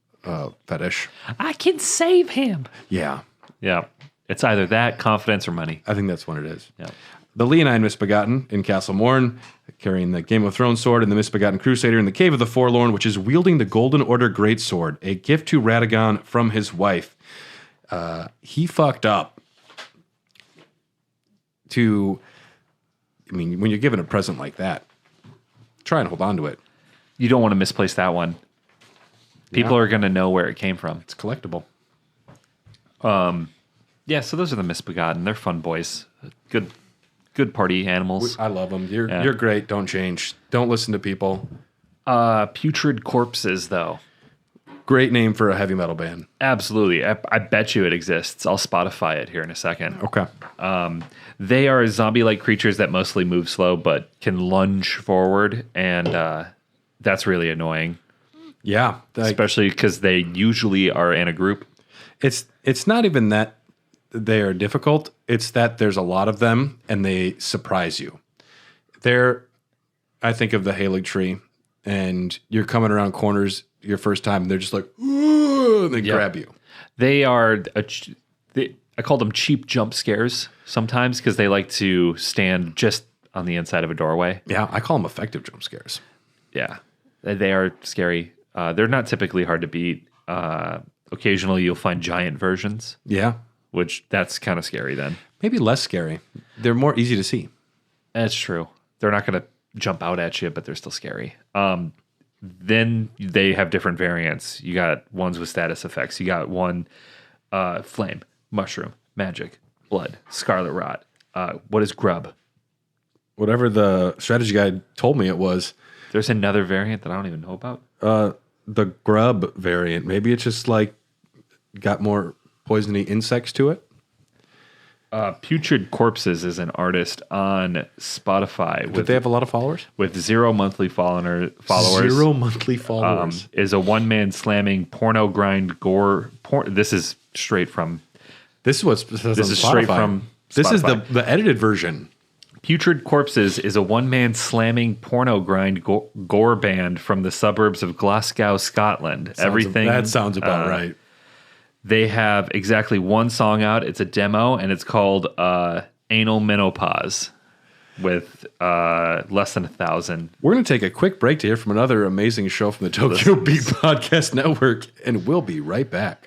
fetish. I can save him. Yeah. Yeah. It's either that, confidence, or money. I think that's what it is. Yeah. The Leonine Misbegotten in Castle Morn, carrying the Game of Thrones sword, and the Misbegotten Crusader in the Cave of the Forlorn, which is wielding the Golden Order Greatsword, a gift to Radagon from his wife. He fucked up when you're given a present like that, try and hold on to it. You don't want to misplace that one. People are going to know where it came from. It's collectible. Yeah, so those are the Misbegotten. They're fun boys. Good party animals. I love them. You're great. Don't change. Don't listen to people. Putrid Corpses, though. Great name for a heavy metal band. Absolutely. I bet you it exists. I'll Spotify it here in a second. Okay. They are zombie-like creatures that mostly move slow but can lunge forward, and that's really annoying. Yeah. Especially because they usually are in a group. It's not even that they are difficult. It's that there's a lot of them, and they surprise you. I think of the Halig Tree, and you're coming around corners your first time, and they're just like, ooh, and they grab you. They are, I call them cheap jump scares sometimes because they like to stand just on the inside of a doorway. Yeah, I call them effective jump scares. Yeah, they are scary. They're not typically hard to beat. Occasionally you'll find giant versions. Yeah. Which that's kind of scary then. Maybe less scary. They're more easy to see. That's true. They're not going to jump out at you, but they're still scary. Then they have different variants. You got ones with status effects. You got one flame, mushroom, magic, blood, scarlet rot. What is grub? Whatever the strategy guide told me it was. There's another variant that I don't even know about. The grub variant. Maybe it's just like got more poisony insects to it. Putrid Corpses is an artist on Spotify. Did they have a lot of followers? With 0 monthly followers. 0 monthly followers. Is a one-man slamming porno grind gore. This is straight from... This is what's This is straight from Spotify. This is the edited version. Putrid Corpses is a one-man slamming porno grind gore band from the suburbs of Glasgow, Scotland. That sounds about right. They have exactly one song out. It's a demo, and it's called Anal Menopause with less than 1,000. We're going to take a quick break to hear from another amazing show from the Tokyo Beat Podcast Network, and we'll be right back.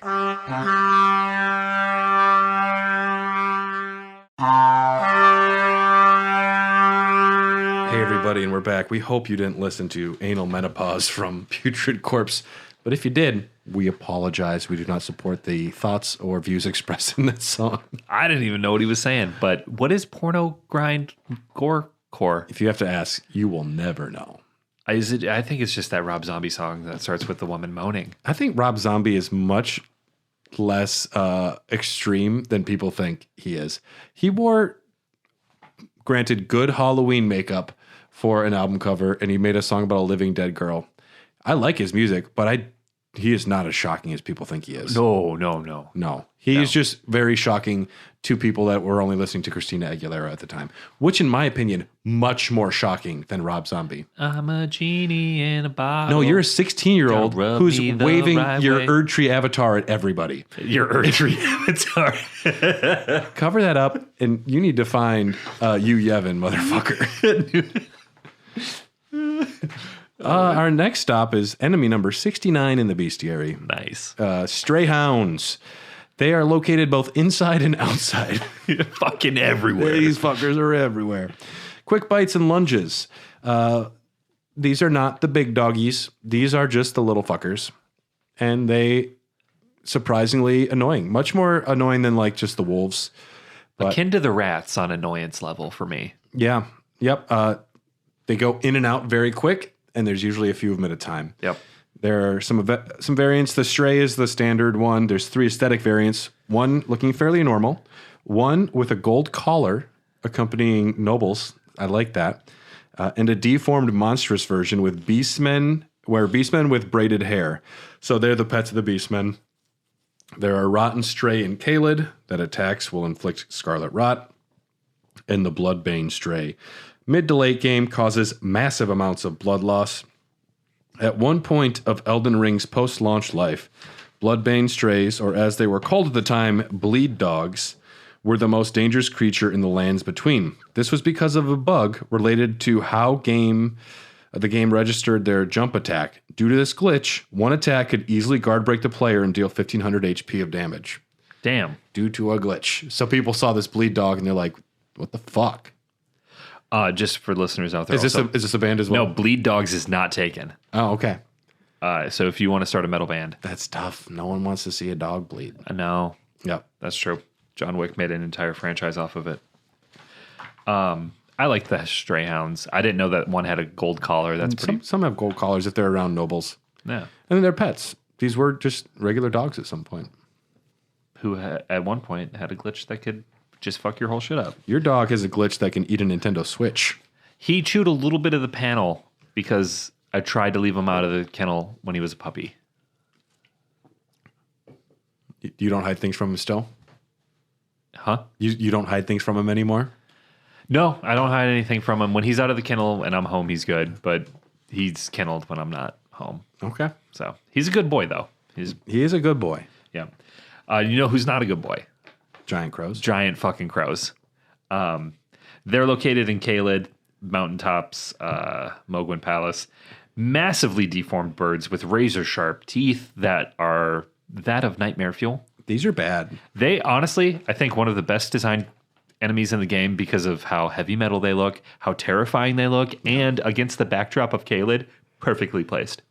Hey, everybody, and we're back. We hope you didn't listen to Anal Menopause from Putrid Corpse, but if you did, we apologize. We do not support the thoughts or views expressed in that song. I didn't even know what he was saying, but what is porno grind gore core? If you have to ask, you will never know. I think it's just that Rob Zombie song that starts with the woman moaning. I think Rob Zombie is much less extreme than people think he is. He wore, granted, good Halloween makeup for an album cover, and he made a song about a living dead girl. I like his music, but he is not as shocking as people think he is. No. He's just very shocking to people that were only listening to Christina Aguilera at the time, which, in my opinion, much more shocking than Rob Zombie. I'm a genie in a bottle. No, you're a 16-year-old who's waving your Erdtree avatar at everybody. Your Erdtree avatar. Cover that up, and you need to find you Yevon, motherfucker. Our next stop is enemy number 69 in the Bestiary. Nice. Stray Hounds. They are located both inside and outside. Fucking everywhere. These fuckers are everywhere. Quick bites and lunges. These are not the big doggies. These are just the little fuckers. And they surprisingly annoying. Much more annoying than like just the wolves. But, akin to the rats on annoyance level for me. Yeah. Yep. They go in and out very quick, and there's usually a few of them at a time. Yep. There are some variants. The stray is the standard one. There's 3 aesthetic variants. One looking fairly normal. One with a gold collar accompanying nobles. I like that. And a deformed monstrous version with beastmen, where beastmen with braided hair. So they're the pets of the beastmen. There are rotten stray and Caelid that attacks will inflict scarlet rot. And the bloodbane stray. Mid to late game causes massive amounts of blood loss. At one point of Elden Ring's post-launch life, bloodbane strays, or as they were called at the time, bleed dogs, were the most dangerous creature in the lands between. This was because of a bug related to how the game registered their jump attack. Due to this glitch, one attack could easily guard break the player and deal 1500 HP of damage. Damn. Due to a glitch. So people saw this bleed dog and they're like, what the fuck? Just for listeners out there. Is this a band as well? No, Bleed Dogs is not taken. Oh, okay. So if you want to start a metal band. That's tough. No one wants to see a dog bleed. No. Yep. That's true. John Wick made an entire franchise off of it. I like the Stray Hounds. I didn't know that one had a gold collar. That's pretty... Some have gold collars if they're around nobles. Yeah. And then they're pets. These were just regular dogs at some point. Who at one point had a glitch that could just fuck your whole shit up. Your dog has a glitch that can eat a Nintendo Switch. He chewed a little bit of the panel because I tried to leave him out of the kennel when he was a puppy. You don't hide things from him still? Huh? You don't hide things from him anymore? No, I don't hide anything from him. When he's out of the kennel and I'm home, he's good. But he's kennelled when I'm not home. Okay. So he's a good boy, though. He is a good boy. Yeah. You know who's not a good boy? Giant crows. Giant fucking crows. They're located in Caelid, mountaintops, Mogwin Palace. Massively deformed birds with razor-sharp teeth that are that of nightmare fuel. These are bad. They, honestly, I think one of the best designed enemies in the game because of how heavy metal they look, how terrifying they look, and against the backdrop of Caelid, perfectly placed.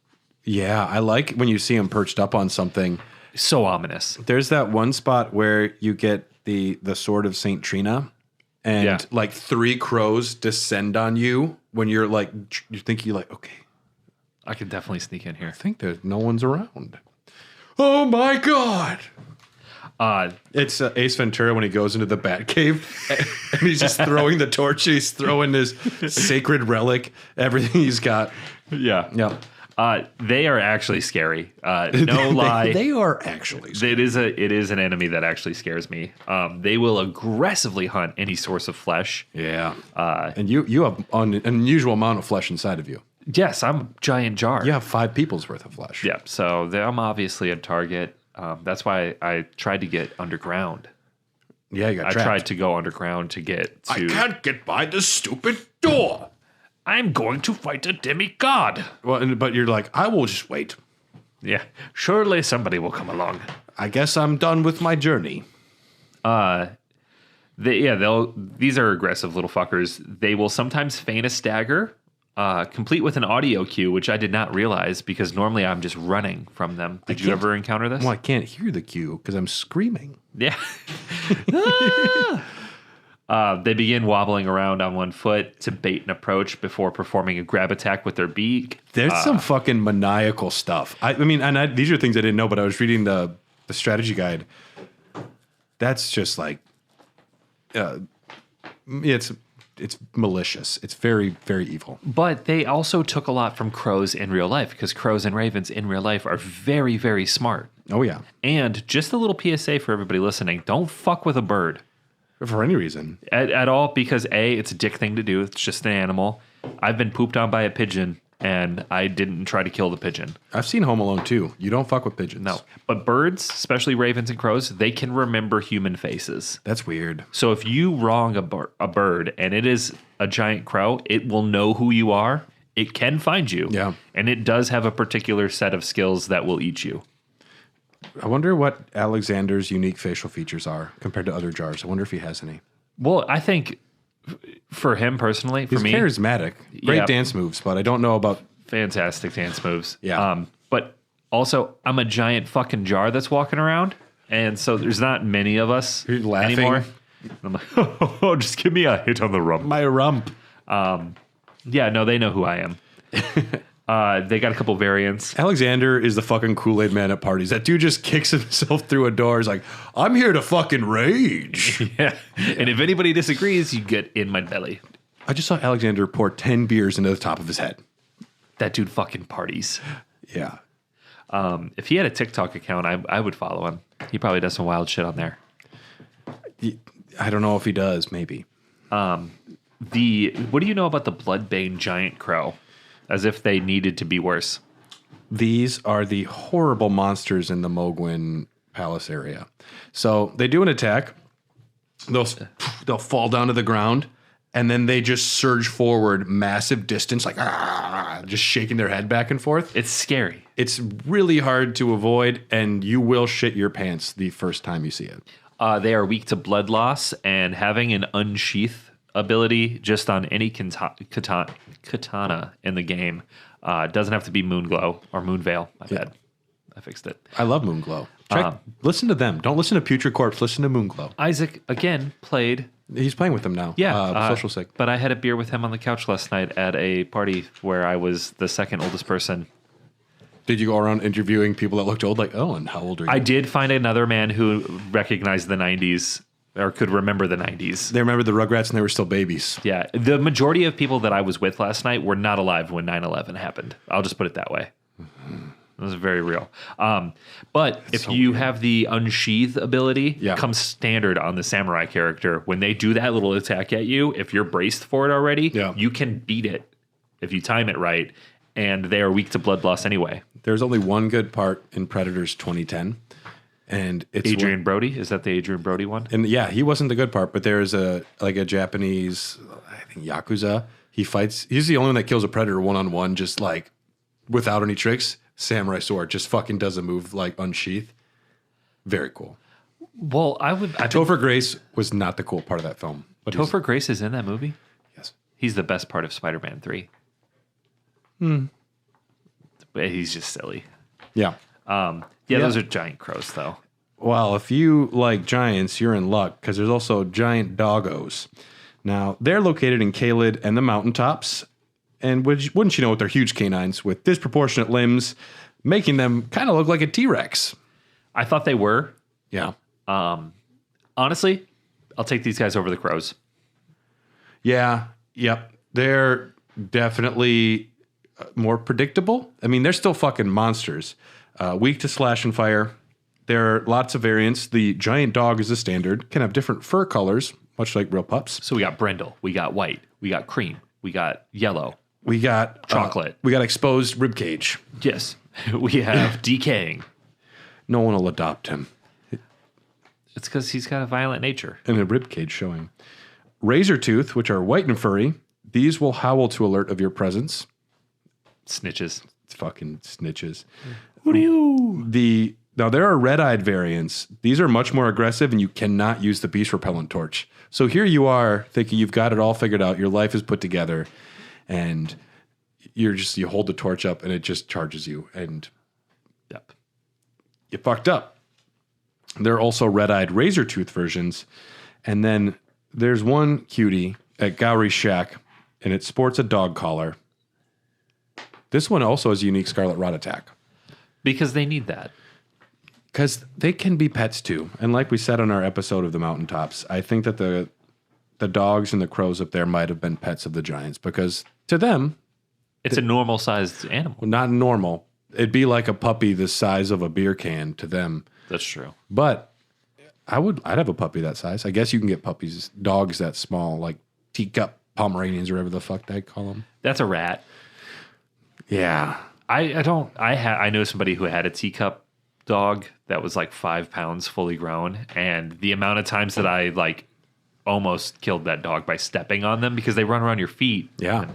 Yeah, I like when you see them perched up on something. So ominous. There's that one spot where you get the sword of Saint Trina, and like 3 crows descend on you when you're like, you think you're like, okay, I could definitely sneak in here. I think there's no one's around. Oh my god! It's Ace Ventura when he goes into the Bat Cave and he's just throwing the torch. He's throwing his sacred relic, everything he's got. Yeah. Yeah. They are actually scary. No lie. They are actually scary. It is an enemy that actually scares me. They will aggressively hunt any source of flesh. Yeah. And you have an unusual amount of flesh inside of you. Yes, I'm a giant jar. You have 5 people's worth of flesh. Yeah, so I'm obviously a target. That's why I tried to get underground. Yeah, you got trapped. I tried to go underground to get to... I can't get by this stupid door. I'm going to fight a demigod. Well, but you're like, I will just wait. Yeah, surely somebody will come along. I guess I'm done with my journey. These are aggressive little fuckers. They will sometimes feign a stagger, complete with an audio cue, which I did not realize because normally I'm just running from them. Did you ever encounter this? Well, I can't hear the cue because I'm screaming. Yeah. They begin wobbling around on one foot to bait an approach before performing a grab attack with their beak. There's some fucking maniacal stuff. These are things I didn't know, but I was reading the strategy guide. That's just like, it's malicious. It's very, very evil. But they also took a lot from crows in real life because crows and ravens in real life are very, very smart. Oh, yeah. And just a little PSA for everybody listening, don't fuck with a bird. For any reason. At all, because A, it's a dick thing to do. It's just an animal. I've been pooped on by a pigeon, and I didn't try to kill the pigeon. I've seen Home Alone 2. You don't fuck with pigeons. No. But birds, especially ravens and crows, they can remember human faces. That's weird. So if you wrong a bird, and it is a giant crow, it will know who you are. It can find you. Yeah. And it does have a particular set of skills that will eat you. I wonder what Alexander's unique facial features are compared to other jars. I wonder if he has any. Well, I think For him personally, for He's me, charismatic. Great Yeah. dance moves, but I don't know about... fantastic dance moves. Yeah. But also, I'm a giant fucking jar that's walking around, and so there's not many of us You're laughing. anymore. I'm like, oh, just give me a hit on the rump. My rump. Yeah, no, they know who I am. They got a couple variants. Alexander is the fucking Kool-Aid man at parties. That dude just kicks himself through a door. He's like, I'm here to fucking rage. Yeah, and if anybody disagrees, you get in my belly. I just saw Alexander pour 10 beers into the top of his head. That dude fucking parties. Yeah. If he had a TikTok account, I would follow him. He probably does some wild shit on there. I don't know if he does, maybe. What do you know about the Bloodbane giant crow? As if they needed to be worse. These are the horrible monsters in the Mogwin Palace area. So they do an attack. They'll fall down to the ground, and then they just surge forward massive distance, like just shaking their head back and forth. It's scary. It's really hard to avoid, and you will shit your pants the first time you see it. They are weak to blood loss, and having an unsheath ability just on any katana in the game doesn't have to be Moonglow or Moonveil. My bad. I fixed it. I love Moonglow. Listen to them. Don't listen to Putrid Corpse. Listen to Moonglow. Isaac, again, played. He's playing with them now. Yeah. Social sick. But I had a beer with him on the couch last night at a party where I was the second oldest person. Did you go around interviewing people that looked old? Like, oh, and how old are you? I did find another man who recognized the 90s or could remember the 90s. They remembered the Rugrats and they were still babies. Yeah. The majority of people that I was with last night were not alive when 9/11 happened. I'll just put it that way. It was very real. But if you have the unsheath ability, it comes standard on the samurai character. When they do that little attack at you, if you're braced for it already, you can beat it if you time it right. And they are weak to blood loss anyway. There's only one good part in Predators 2010. And it's Adrian Brody? Is that the Adrian Brody one? And yeah, he wasn't the good part, but there's a Japanese, I think Yakuza. He fights. He's the only one that kills a predator one-on-one, just like without any tricks. Samurai sword just fucking does a move like unsheath. Very cool. Well, Topher Grace was not the cool part of that film. But Topher Grace is in that movie? Yes. He's the best part of Spider-Man 3. But he's just silly. Yeah. Those are giant crows, though. Well, if you like giants, you're in luck because there's also giant doggos. Now, they're located in Caelid and the mountaintops. And wouldn't you know it, they're huge canines with disproportionate limbs, making them kind of look like a T-Rex. I thought they were. Yeah. Honestly, I'll take these guys over the crows. Yeah. Yep. They're definitely more predictable. I mean, they're still fucking monsters. Weak to slash and fire. There are lots of variants. The giant dog is the standard. Can have different fur colors, much like real pups. So we got brindle. We got white. We got cream. We got yellow. We got chocolate. We got exposed rib cage. Yes. We have decaying. No one will adopt him. It's because he's got a violent nature. And a rib cage showing. Razor tooth, which are white and furry. These will howl to alert of your presence. Snitches. It's fucking snitches. Who do you? Now, there are red-eyed variants. These are much more aggressive, and you cannot use the beast repellent torch. So here you are, thinking you've got it all figured out. Your life is put together, and you hold the torch up, and it just charges you, and you fucked up. There are also red-eyed razor tooth versions, and then there's one cutie at Gowry's Shack, and it sports a dog collar. This one also has a unique scarlet rot attack. Because they need that. Because they can be pets too. And like we said on our episode of the mountaintops, I think that the dogs and the crows up there might have been pets of the giants because to them... It's a normal-sized animal. Not normal. It'd be like a puppy the size of a beer can to them. That's true. But I'd have a puppy that size. I guess you can get dogs that small, like teacup Pomeranians or whatever the fuck they call them. That's a rat. Yeah. I know somebody who had a teacup dog that was like 5 pounds fully grown, and the amount of times that I like almost killed that dog by stepping on them because they run around your feet. Yeah.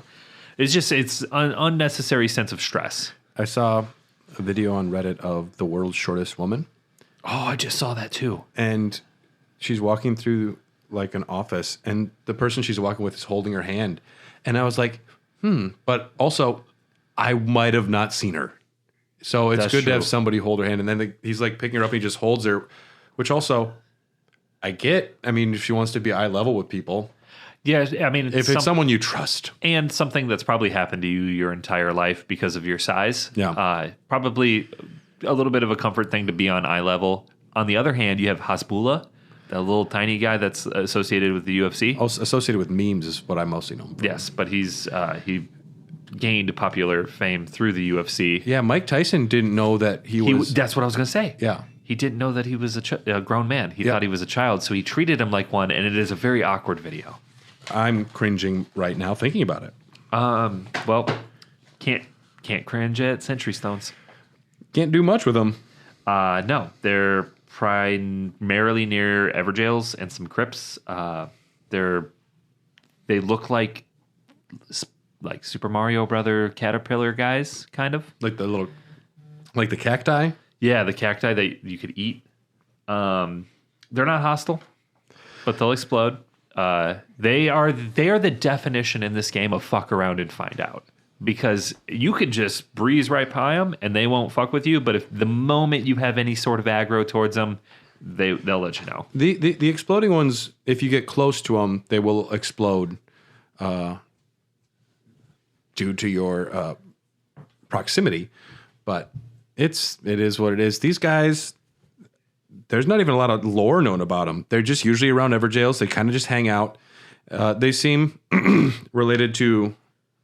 It's an unnecessary sense of stress. I saw a video on Reddit of the world's shortest woman. Oh, I just saw that too. And she's walking through like an office, and the person she's walking with is holding her hand, and I was like, but also I might have not seen her, so it's That's good to true. have somebody hold her hand, and then he's like picking her up and he just holds her, which also I get. I mean, if she wants to be eye level with people, Yeah, I mean, if it's someone you trust. and something that's probably happened to you your entire life because of your size. Yeah. Probably a little bit of a comfort thing to be on eye level. On the other hand, you have Hasbulla, that little tiny guy that's associated with the UFC. Also associated with memes is what I mostly know him for. Yes, but he gained popular fame through the UFC. Yeah, Mike Tyson didn't know that he was. That's what I was going to say. Yeah. He didn't know that he was a grown man. He thought he was a child, so he treated him like one, and it is a very awkward video. I'm cringing right now thinking about it. Well, can't cringe at Century Stones. Can't do much with them. No, they're primarily near Everjails and some crypts. They look like Super Mario Brother caterpillar guys, kind of. Like the cacti. Yeah, the cacti that you could eat. They're not hostile, but they'll explode. They are the definition in this game of fuck around and find out, because you could just breeze right by them and they won't fuck with you. But if the moment you have any sort of aggro towards them, they'll let you know. The exploding ones, if you get close to them, they will explode due to your proximity. But it is what it is. These guys, there's not even a lot of lore known about them. They're just usually around Everjails. They kind of just hang out. They seem related to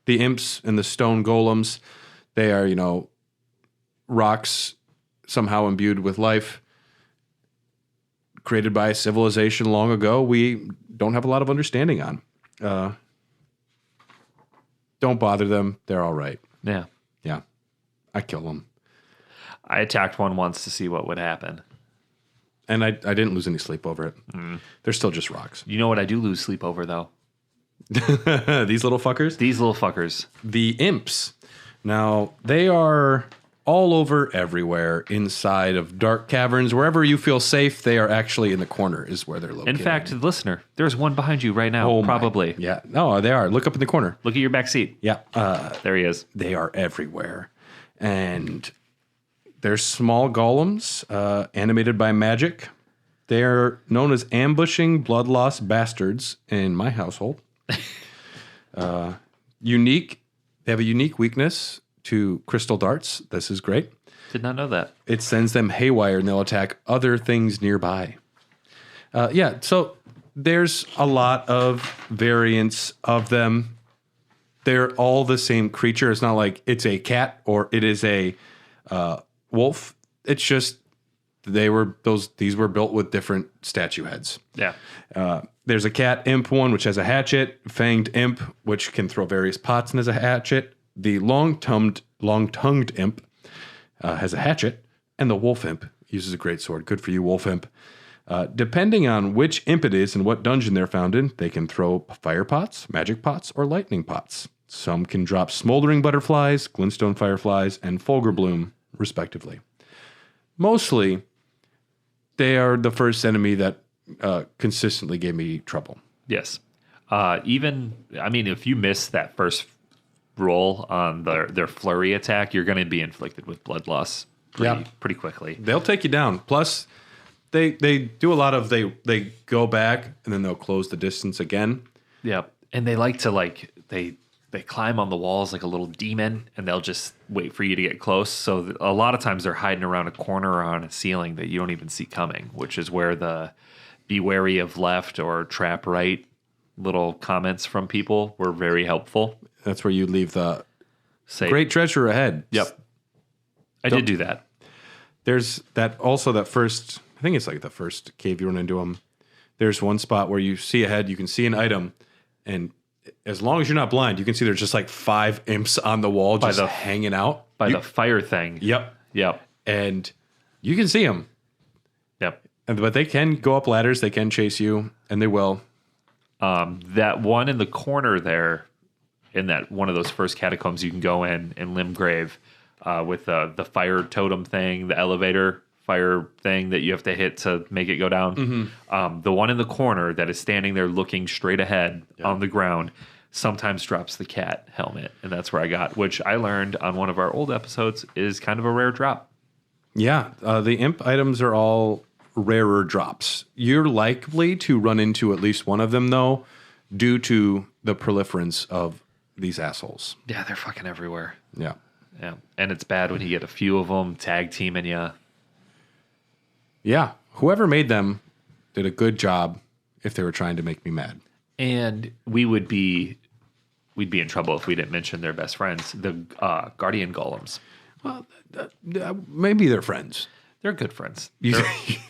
the imps and the stone golems. They are, rocks somehow imbued with life, created by a civilization long ago we don't have a lot of understanding on. Don't bother them. They're all right. Yeah. Yeah. I kill them. I attacked one once to see what would happen. And I didn't lose any sleep over it. They're still just rocks. You know what I do lose sleep over, though? These little fuckers? These little fuckers. The imps. Now, they are all over everywhere inside of dark caverns. Wherever you feel safe, they are actually in the corner is where they're located. In fact, listener, there's one behind you right now, probably. Yeah. No, they are. Look up in the corner. Look at your back seat. Yeah. There he is. They are everywhere. And they're small golems animated by magic. They're known as ambushing blood-lost bastards in my household. Unique. They have a unique weakness to crystal darts. This is great. Did not know that. It sends them haywire and they'll attack other things nearby. So there's a lot of variants of them. They're all the same creature. It's not like it's a cat or it is a wolf. It's just these were built with different statue heads. Yeah. There's a cat imp one, which has a hatchet, fanged imp, which can throw various pots and has a hatchet. The long-tongued imp has a hatchet, and the wolf imp uses a great sword. Good for you, wolf imp. Depending on which imp it is and what dungeon they're found in, they can throw fire pots, magic pots, or lightning pots. Some can drop smoldering butterflies, glintstone fireflies, and fulgur bloom, respectively. Mostly, they are the first enemy that consistently gave me trouble. Yes. If you miss that first roll on their flurry attack, you're going to be inflicted with blood loss pretty quickly. They'll take you down. Plus, they do a lot of they go back and then they'll close the distance again. Yeah, and they like to they climb on the walls like a little demon, and they'll just wait for you to get close. So a lot of times they're hiding around a corner or on a ceiling that you don't even see coming, which is where the be wary of left or trap right little comments from people were very helpful. That's where you leave the Say, great treasure ahead. Yep. I did do that. There's that first, I think it's like the first cave you run into them. There's one spot where you see ahead, you can see an item, and as long as you're not blind, you can see there's just like 5 imps on the wall just hanging out. By the fire thing. Yep. And you can see them. Yep. But they can go up ladders, they can chase you, and they will. That one in the corner there, in that one of those first catacombs you can go in Limgrave, with the fire totem thing, the elevator fire thing that you have to hit to make it go down. The one in the corner that is standing there looking straight ahead on the ground sometimes drops the cat helmet, and that's where I got, which I learned on one of our old episodes is kind of a rare drop. Yeah, the imp items are all rarer drops. You're likely to run into at least one of them, though, due to the proliferance of these assholes. Yeah, they're fucking everywhere. Yeah. Yeah, and it's bad when you get a few of them tag teaming you. Yeah, whoever made them did a good job if they were trying to make me mad. And we'd be in trouble if we didn't mention their best friends, the Guardian Golems. Well, maybe they're friends. They're good friends. They're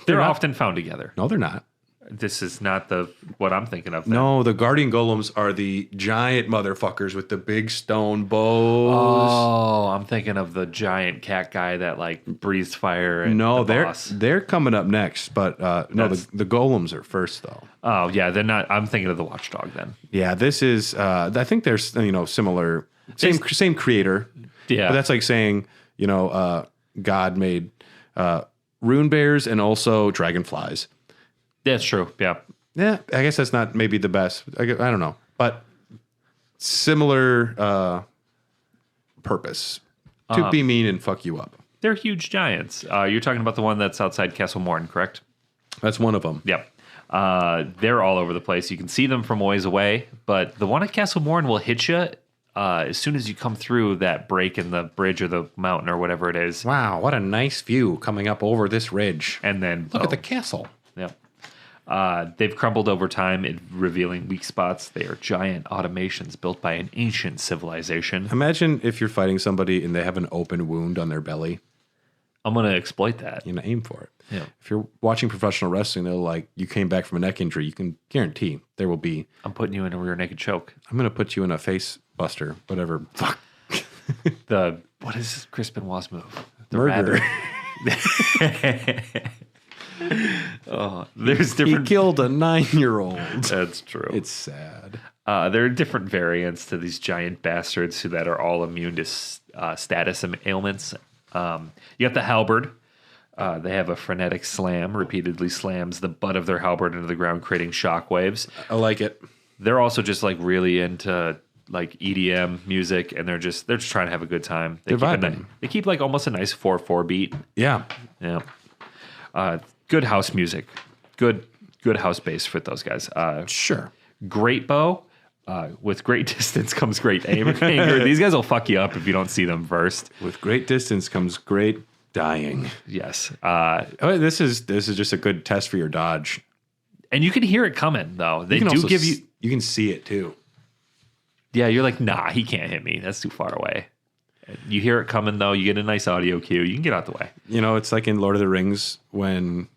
They're not- often found together. No, they're not. This is not what I'm thinking of. Then. No, the Guardian Golems are the giant motherfuckers with the big stone bows. Oh, I'm thinking of the giant cat guy that like breathes fire. And No, the they're boss. they're coming up next, but no, the Golems are first though. Oh yeah, they're not. I'm thinking of the Watchdog then. Yeah, this is. I think there's similar, same creator. Yeah, but that's like saying God made rune bears and also dragonflies. that's true. Yeah, Yeah, I guess that's not maybe the best. I don't know, but similar purpose to be mean and fuck you up. they're huge giants. You're talking about the one that's outside Castle Morn, correct? That's one of them. Yep. They're all over the place. You can see them from ways away, but the one at Castle Morn will hit you as soon as you come through that break in the bridge or the mountain or whatever it is. Wow, what a nice view coming up over this ridge. And then Look at the castle. Yep. They've crumbled over time, revealing weak spots. They are giant automations built by an ancient civilization. Imagine if you're fighting somebody and they have an open wound on their belly. I'm going to exploit that. Aim for it. Yeah. If you're watching professional wrestling, they're like, you came back from a neck injury, you can guarantee there will be. I'm putting you in a rear naked choke. I'm going to put you in a face buster, whatever. Fuck. What is Chris Benoit's move? The Murder. There's He different. killed a 9-year-old. That's true. It's sad. There are different variants to these giant bastards that are all immune to status ailments. You got the halberd. They have a frenetic slam, repeatedly slams the butt of their halberd into the ground, creating shockwaves. I like it. They're also just like really into like EDM music, and they're just trying to have a good time. They're vibing. They keep like almost a nice 4/4 beat. Yeah. Yeah. Good house music. Good house bass for those guys. Sure. Great bow. With great distance comes great aim. Anger. These guys will fuck you up if you don't see them first. With great distance comes great dying. Yes. This is just a good test for your dodge. And you can hear it coming, though. They You can do also give you... You can see it, too. Yeah, you're like, nah, he can't hit me. That's too far away. You hear it coming, though. You get a nice audio cue. You can get out the way. It's like in Lord of the Rings when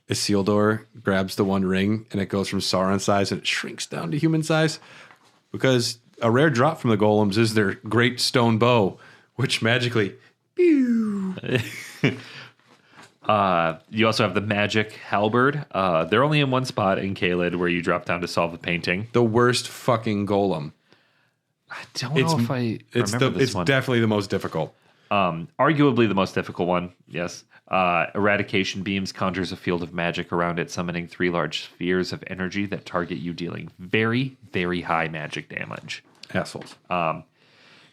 Isildur grabs the one ring and it goes from Sauron size and it shrinks down to human size. Because a rare drop from the golems is their great stone bow, which magically... Pew. You also have the magic halberd. They're only in one spot in Caelid where you drop down to solve a painting. The worst fucking golem. I don't know if I remember this one. It's definitely the most difficult. Arguably the most difficult one, yes. Eradication beams conjures a field of magic around it, summoning 3 large spheres of energy that target you, dealing very, very high magic damage. Assholes.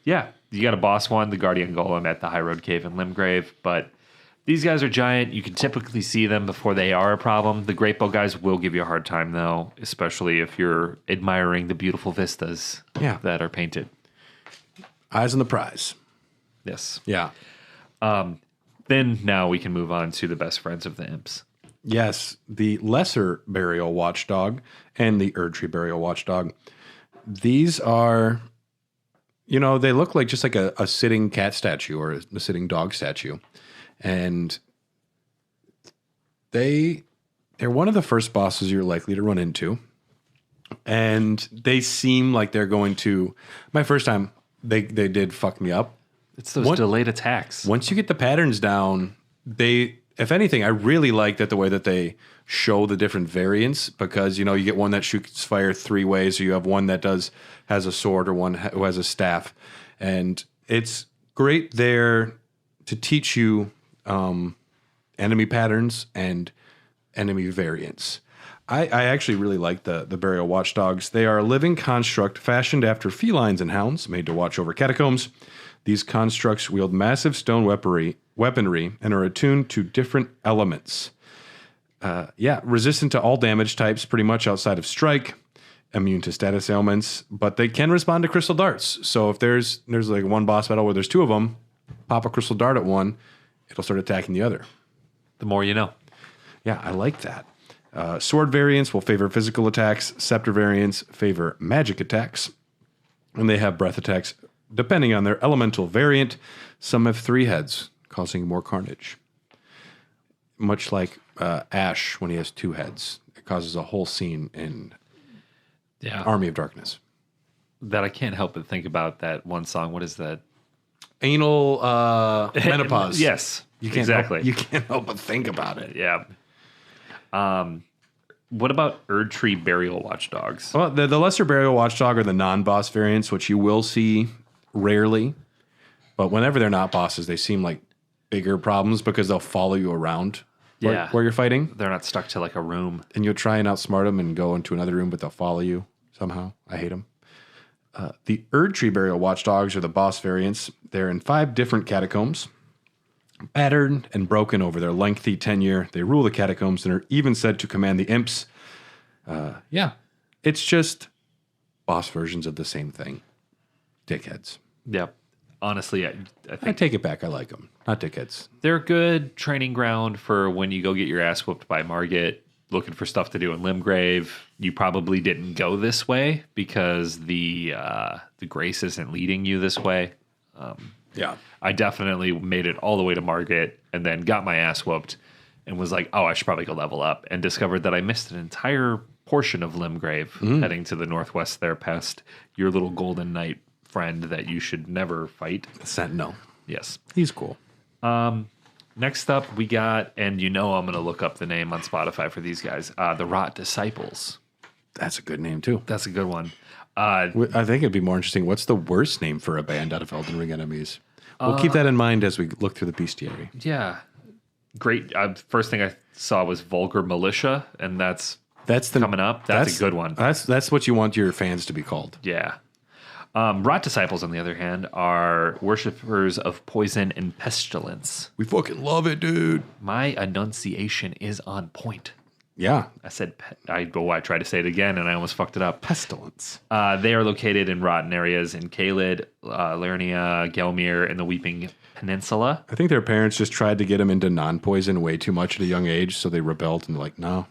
Yeah, you got a boss one, the Guardian Golem at the High Road Cave in Limgrave, but these guys are giant. You can typically see them before they are a problem. The Great Bow guys will give you a hard time, though, especially if you're admiring the beautiful vistas that are painted. Eyes on the prize. Yes. Yeah. Then now we can move on to the best friends of the imps. Yes, the Lesser Burial Watchdog and the Erdtree Burial Watchdog. These are, they look like just like a sitting cat statue or a sitting dog statue. And they're one of the first bosses you're likely to run into. And they seem like they're going to... My first time, they did fuck me up. It's those delayed attacks. Once you get the patterns down, if anything, I really like that the way that they show the different variants, because, you get one that shoots fire 3 ways, or you have one that has a sword, or one who has a staff. And it's great there to teach you enemy patterns and enemy variants. I actually really like the burial watchdogs. They are a living construct fashioned after felines and hounds, made to watch over catacombs. These constructs wield massive stone weaponry and are attuned to different elements. Resistant to all damage types, pretty much outside of strike, immune to status ailments, but they can respond to crystal darts. So if there's like one boss battle where there's two of them, pop a crystal dart at one, it'll start attacking the other. The more you know. Yeah, I like that. Sword variants will favor physical attacks. Scepter variants favor magic attacks. And they have breath attacks depending on their elemental variant. Some have 3 heads, causing more carnage. Much like Ash when he has 2 heads. It causes a whole scene in Army of Darkness. That I can't help but think about that one song. What is that? Anal menopause. Yes, you can't exactly. You can't help but think about it. Yeah. What about Erdtree Burial Watchdogs? Well, the lesser burial watchdog are the non-boss variants, which you will see rarely. But whenever they're not bosses, they seem like bigger problems because they'll follow you around where you're fighting. They're not stuck to like a room. And you'll try and outsmart them and go into another room, but they'll follow you somehow. I hate them. The Erdtree Burial Watchdogs are the boss variants. They're in 5 different catacombs. Battered and broken over their lengthy tenure, they rule the catacombs and are even said to command the imps. It's just boss versions of the same thing. Dickheads. Yep. Honestly, I I think take it back. I like them. Not dickheads. they're a good training ground for when you go get your ass whooped by Margit, looking for stuff to do in Limgrave. You probably didn't go this way because the Grace isn't leading you this way. I definitely made it all the way to Margit and then got my ass whooped and was like, oh, I should probably go level up, and discovered that I missed an entire portion of Limgrave heading to the northwest there past your little golden knight friend that you should never fight. Sentinel. Yes. He's cool. Next up, we got, and I'm going to look up the name on Spotify for these guys, the Rot Disciples. That's a good name, too. That's a good one. I think it'd be more interesting. What's the worst name for a band out of Elden Ring enemies? We'll keep that in mind as we look through the bestiary. Yeah. Great. First thing I saw was Vulgar Militia, and that's coming up. That's a good one. That's what you want your fans to be called. Yeah. Rot Disciples, on the other hand, are worshippers of poison and pestilence. We fucking love it, dude. My enunciation is on point. Yeah. I said, I tried to say it again, and I almost fucked it up. Pestilence. They are located in rotten areas in Caelid, Lernia, Gelmir, and the Weeping Peninsula. I think their parents just tried to get them into non-poison way too much at a young age, so they rebelled and they're like, no,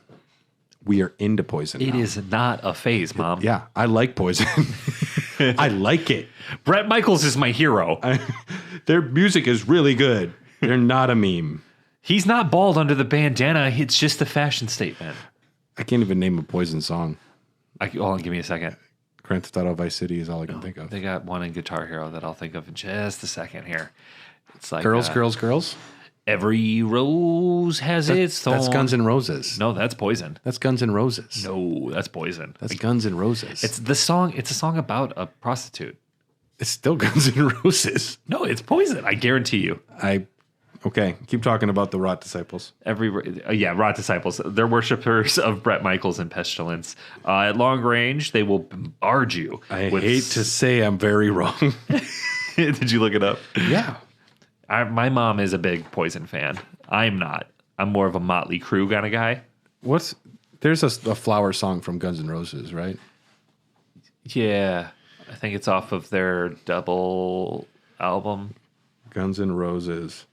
we are into poison It now. is not a phase, Mom. Yeah, I like poison. I like it. Brett Michaels is my hero. Their music is really good. They're not a meme. He's not bald under the bandana. It's just a fashion statement. I can't even name a poison song. Hold on, give me a second. Grand Theft Auto Vice City is all I can think of. They got one in Guitar Hero that I'll think of in just a second here. It's like Girls, Girls, Girls? Every rose has its thorn. That's Guns N' Roses. No, that's Poison. That's Guns N' Roses. No, that's Poison. That's Guns N' Roses. It's the song. It's a song about a prostitute. It's still Guns N' Roses. No, it's Poison. I guarantee you. Okay, keep talking about the Rot Disciples. Rot Disciples. They're worshippers of Brett Michaels and Pestilence. At long range, they will bombard you. I hate to say I'm very wrong. Did you look it up? Yeah. My mom is a big Poison fan. I'm not. I'm more of a Motley Crue kind of guy. There's a flower song from Guns N' Roses, right? Yeah. I think it's off of their double album. Guns N' Roses.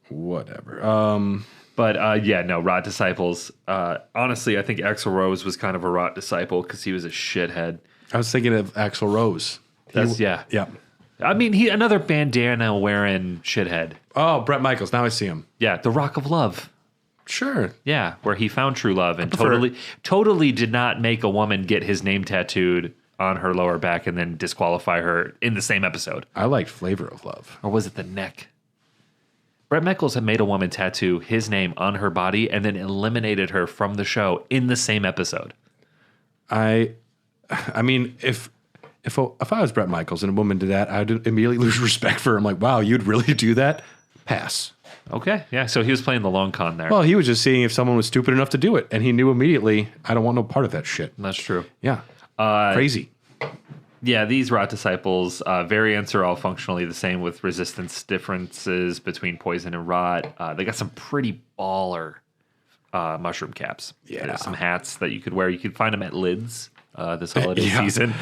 Whatever. Rot Disciples. Honestly, I think Axl Rose was kind of a Rot Disciple because he was a shithead. I was thinking of Axl Rose. Yeah. I mean, he another bandana wearing shithead. Oh, Brett Michaels. Now I see him. Yeah, the Rock of Love. Sure. Yeah, where he found true love and totally did not make a woman get his name tattooed on her lower back and then disqualify her in the same episode. I liked Flavor of Love. Or was it the neck? Brett Michaels had made a woman tattoo his name on her body and then eliminated her from the show in the same episode. I mean, if I was Brett Michaels and a woman did that, I'd immediately lose respect for him. Like, wow, you'd really do that? Pass. Okay. Yeah. So he was playing the long con there. Well, he was just seeing if someone was stupid enough to do it, and he knew immediately, I don't want no part of that shit. That's true. Yeah. Crazy. Yeah, these Rot Disciples, variants are all functionally the same with resistance differences between poison and rot. They got some pretty baller mushroom caps. Yeah. There's some hats that you could wear. You could find them at Lids this holiday season.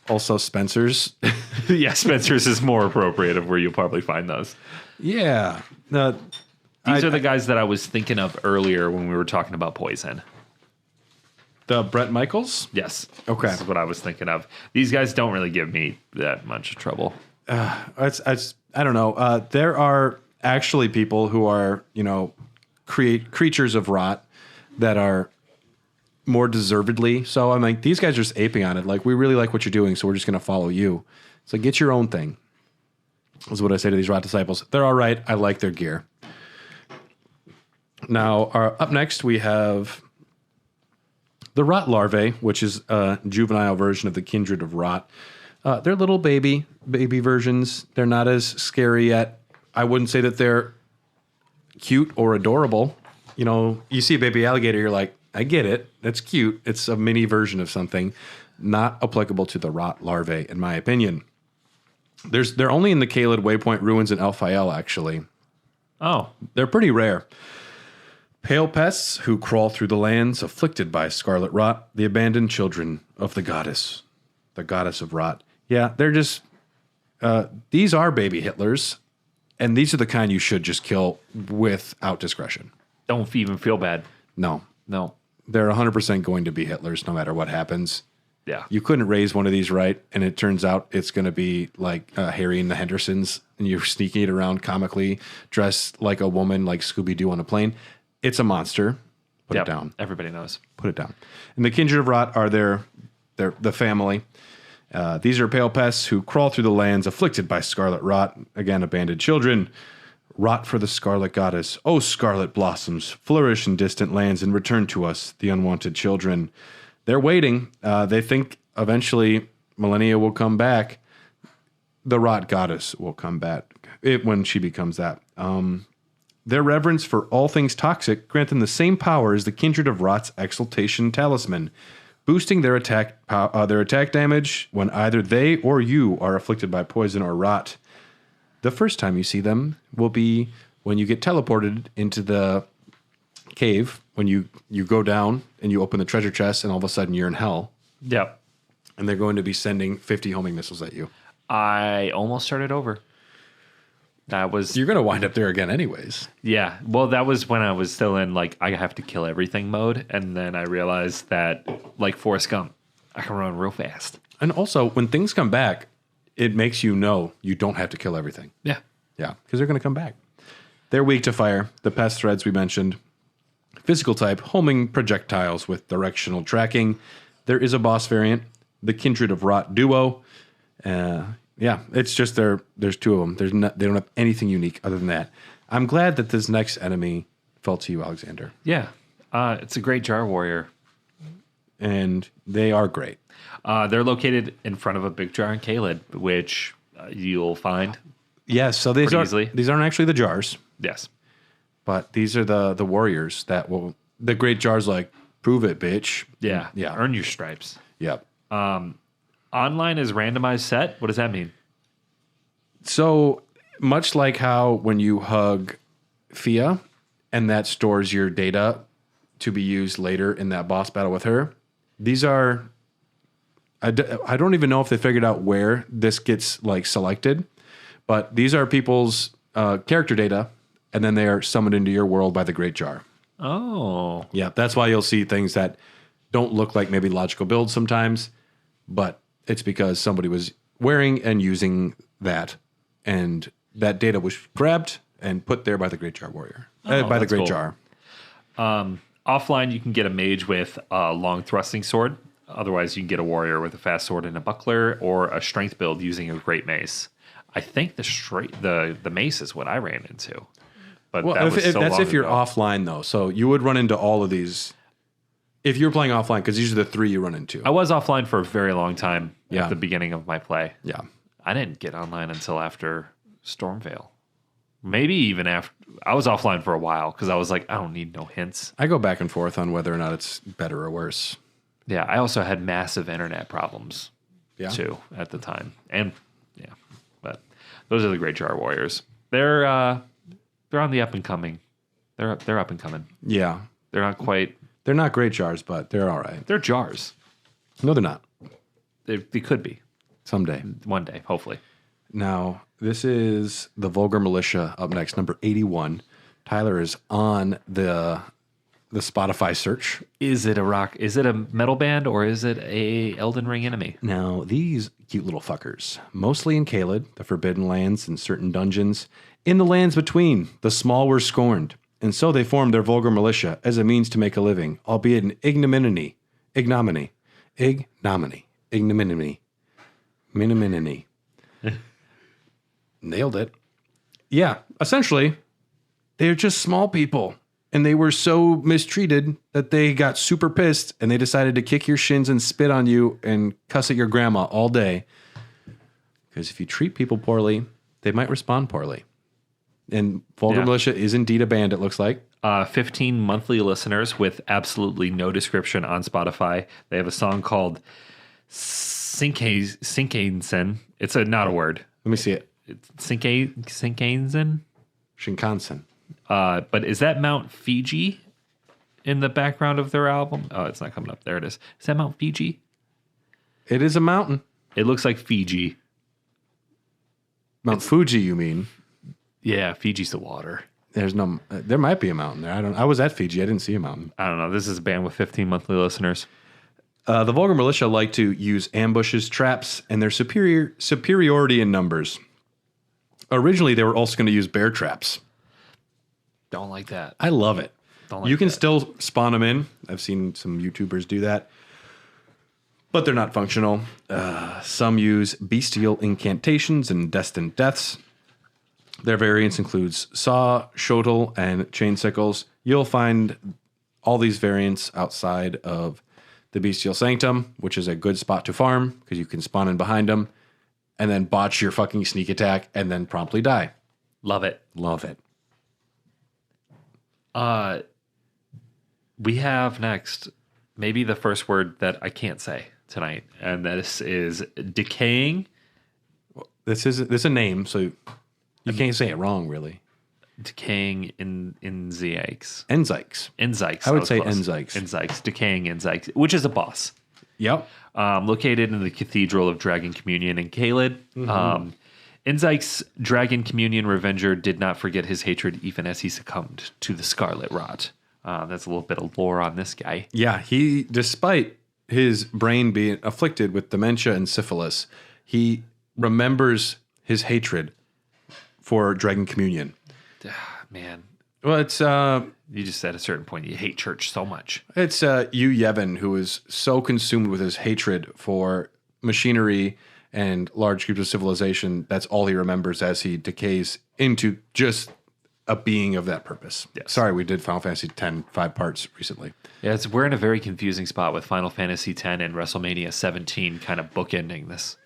Also, Spencer's. Yeah, Spencer's is more appropriate of where you'll probably find those. Yeah. These are the guys that I was thinking of earlier when we were talking about poison. The Brett Michaels? Yes. Okay. This is what I was thinking of. These guys don't really give me that much trouble. I don't know. There are actually people who are, create creatures of rot that are more deservedly. So I'm like, these guys are just aping on it. Like, we really like what you're doing, so we're just going to follow you. So get your own thing. Is what I say to these Rot Disciples. They're all right. I like their gear. Now, up next, we have the Rot Larvae, which is a juvenile version of the Kindred of Rot. They're little baby versions. They're not as scary yet. I wouldn't say that they're cute or adorable. You see a baby alligator, you're like, I get it. That's cute. It's a mini version of something. Not applicable to the Rot Larvae, in my opinion. They're only in the Caelid Waypoint Ruins in Elphael, actually. Oh. They're pretty rare. Pale pests who crawl through the lands afflicted by scarlet rot, the abandoned children of the goddess of rot. Yeah, they're just, these are baby Hitlers, and these are the kind you should just kill without discretion. Don't even feel bad. No. No. They're 100% going to be Hitlers no matter what happens. Yeah. You couldn't raise one of these right, and it turns out it's going to be like Harry and the Hendersons, and you're sneaking it around comically, dressed like a woman, like Scooby-Doo on a plane. It's a monster. Put it down. Everybody knows. Put it down. And the Kindred of Rot are the family. These are pale pests who crawl through the lands afflicted by scarlet rot. Again, abandoned children. Rot for the scarlet goddess. Oh, scarlet blossoms, flourish in distant lands and return to us, the unwanted children. They're waiting. They think eventually millennia will come back. The rot goddess will come back when she becomes that. Their reverence for all things toxic grant them the same power as the Kindred of Rot's Exaltation Talisman, boosting their attack damage when either they or you are afflicted by poison or rot. The first time you see them will be when you get teleported into the cave, when you go down and you open the treasure chest and all of a sudden you're in hell. Yep. And they're going to be sending 50 homing missiles at you. I almost started over. You're going to wind up there again anyways. Yeah. Well, that was when I was still in, I have to kill everything mode. And then I realized that, like Forrest Gump, I can run real fast. And also, when things come back, it makes you know you don't have to kill everything. Yeah. Yeah, because they're going to come back. They're weak to fire. The pest threads we mentioned. Physical type, homing projectiles with directional tracking. There is a boss variant, the Kindred of Rot Duo. Yeah, it's just there's two of them. They don't have anything unique other than that. I'm glad that this next enemy fell to you, Alexander. Yeah, it's a great jar warrior. And they are great. They're located in front of a big jar in Caelid, which you'll find. Yes, so these aren't actually the jars. Yes. But these are the warriors that will... The great jar's like, prove it, bitch. Yeah. Yeah. Earn your stripes. Yep. Online is randomized set. What does that mean? So much like how when you hug Fia and that stores your data to be used later in that boss battle with her, these are... I don't even know if they figured out where this gets selected, but these are people's character data, and then they are summoned into your world by the Great Jar. Oh. Yeah, that's why you'll see things that don't look like maybe logical builds sometimes, but it's because somebody was wearing and using that, and that data was grabbed and put there by the Great Jar Warrior. By the Great Jar. Offline, you can get a mage with a long thrusting sword. Otherwise, you can get a warrior with a fast sword and a buckler, or a strength build using a great mace. I think the mace is what I ran into. But that's if you're offline, though. So you would run into all of these if you're playing offline, because these are the three you run into. I was offline for a very long time at the beginning of my play. Yeah. I didn't get online until after Stormvale. Maybe even after I was offline for a while because I was like, I don't need no hints. I go back and forth on whether or not it's better or worse. Yeah, I also had massive internet problems too at the time, and but those are the Great Jar Warriors. They're on the up and coming. They're up and coming. Yeah, they're not quite. They're not great jars, but they're all right. They're jars. No, they're not. They could be someday, one day, hopefully. Now, this is the Vulgar Militia up next, number 81. Tyler is on the Spotify search. Is it a rock? Is it a metal band or is it a Elden Ring enemy? Now, these cute little fuckers, mostly in Caelid, the Forbidden Lands, and certain dungeons, in the lands between, the small were scorned, and so they formed their Vulgar Militia as a means to make a living, albeit an ignominy. Nailed it. Yeah, essentially, they're just small people. And they were so mistreated that they got super pissed and they decided to kick your shins and spit on you and cuss at your grandma all day. Because if you treat people poorly, they might respond poorly. And Vulgar Militia is indeed a band, it looks like. 15 monthly listeners with absolutely no description on Spotify. They have a song called Sinkainsen. It's not a word. Let me see it. Sinkainsen? Shinkansen. But is that Mount Fiji in the background of their album? Oh, it's not coming up. There it is. Is that Mount Fiji? It is a mountain. It looks like Fiji. Mount Fuji, you mean? Yeah, Fiji's the water. There might be a mountain there. I was at Fiji. I didn't see a mountain. I don't know. This is a band with 15 monthly listeners. The Vulgar Militia like to use ambushes, traps, and their superiority in numbers. Originally, they were also going to use bear traps. Don't like that. I love it. You can still spawn them in. I've seen some YouTubers do that. But they're not functional. Some use bestial incantations and destined deaths. Their variants includes saw, shotel, and chain sickles. You'll find all these variants outside of the Bestial Sanctum, which is a good spot to farm because you can spawn in behind them and then botch your fucking sneak attack and then promptly die. Love it. Love it. We have next maybe the first word that I can't say tonight, and this is decaying. This is a name, so you can't say it wrong, really. Decaying in Enzykes. I would say Enzykes. Enzykes. Decaying Enzykes, which is a boss. Yep. Located in the Cathedral of Dragon Communion in Caelid. Mm-hmm. Enzykes, Dragon Communion Revenger, did not forget his hatred even as he succumbed to the Scarlet Rot. That's a little bit of lore on this guy. Yeah, despite his brain being afflicted with dementia and syphilis, he remembers his hatred for Dragon Communion. Man. Well, it's... you just at a certain point, you hate church so much. It's Yu Yevon, who is so consumed with his hatred for machinery and large groups of civilization. That's all he remembers as he decays into just a being of that purpose. Yes. Sorry, we did Final Fantasy X 5 parts recently. Yeah, we're in a very confusing spot with Final Fantasy X and WrestleMania 17 kind of bookending this.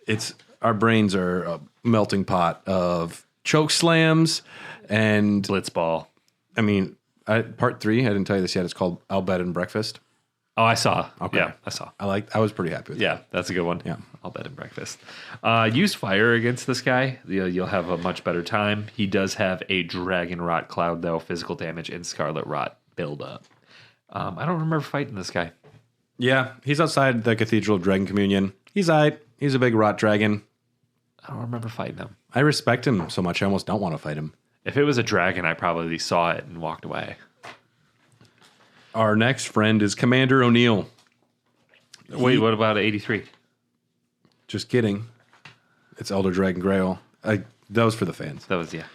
Our brains are a melting pot of choke slams and Blitzball. I mean, part 3, I didn't tell you this yet. It's called I'll Bed and Breakfast. Oh, I saw. Okay. Yeah, I saw. I was pretty happy with that. Yeah, that's a good one. Yeah. I'll bet and breakfast. Use fire against this guy. You'll have a much better time. He does have a Dragon Rot Cloud, though, physical damage and Scarlet Rot build up. I don't remember fighting this guy. Yeah, he's outside the Cathedral of Dragon Communion. He's a big rot dragon. I don't remember fighting him. I respect him so much, I almost don't want to fight him. If it was a dragon, I probably saw it and walked away. Our next friend is Commander O'Neill. Wait, what about 83? Just kidding. It's Elder Dragon Grail. That was for the fans. That was, yeah.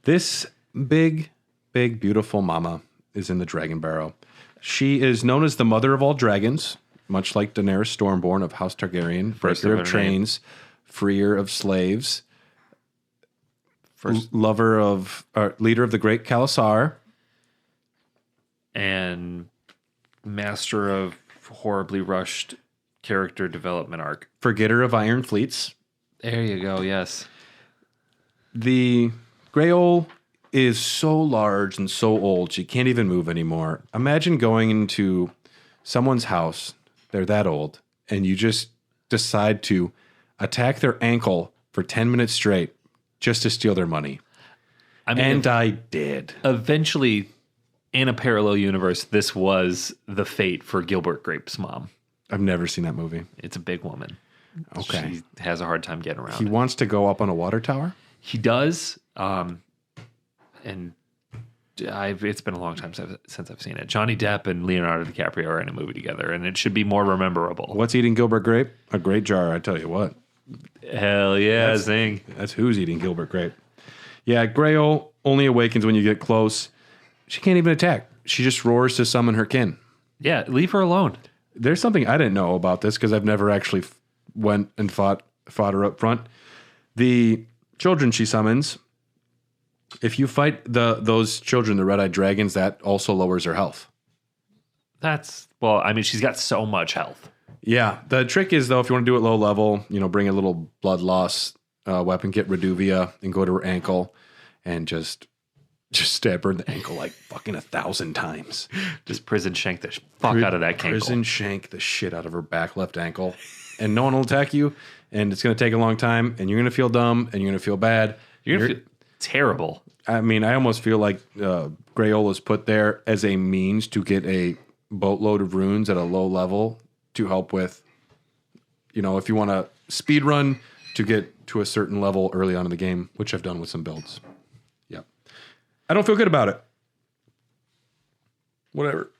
This big, beautiful mama is in the Dragon Barrow. She is known as the mother of all dragons, much like Daenerys Stormborn of House Targaryen, breaker of trains, freer of slaves, leader of the great Khalasar, and master of horribly rushed character development arc. Forgetter of Iron Fleets. There you go, yes. The Grail is so large and so old she can't even move anymore. Imagine going into someone's house, they're that old, and you just decide to attack their ankle for 10 minutes straight just to steal their money. I mean, And I did. Eventually, in a parallel universe, this was the fate for Gilbert Grape's mom. I've never seen that movie. It's a big woman. Okay. She has a hard time getting around. He wants to go up on a water tower? He does. And it's been a long time since I've seen it. Johnny Depp and Leonardo DiCaprio are in a movie together, and it should be more memorable. What's eating Gilbert Grape? A great jar, I tell you what. Hell yeah, Zing. That's who's eating Gilbert Grape. Yeah, Grail only awakens when you get close. She can't even attack. She just roars to summon her kin. Yeah, leave her alone. There's something I didn't know about this because I've never actually went and fought her up front. The children she summons, if you fight those children, the red-eyed dragons, that also lowers her health. She's got so much health. Yeah. The trick is, though, if you want to do it low level, bring a little blood loss weapon kit, Reduvia, and go to her ankle and just stab her in the ankle like fucking 1,000 times. Just prison shank the fuck out of that ankle. Prison shank the shit out of her back left ankle. And no one will attack you. And it's going to take a long time. And you're going to feel dumb. And you're going to feel bad. You're going to feel terrible. I mean, I almost feel like Grayola's put there as a means to get a boatload of runes at a low level to help with, if you want to speed run to get to a certain level early on in the game, which I've done with some builds. Yep. I don't feel good about it. Whatever.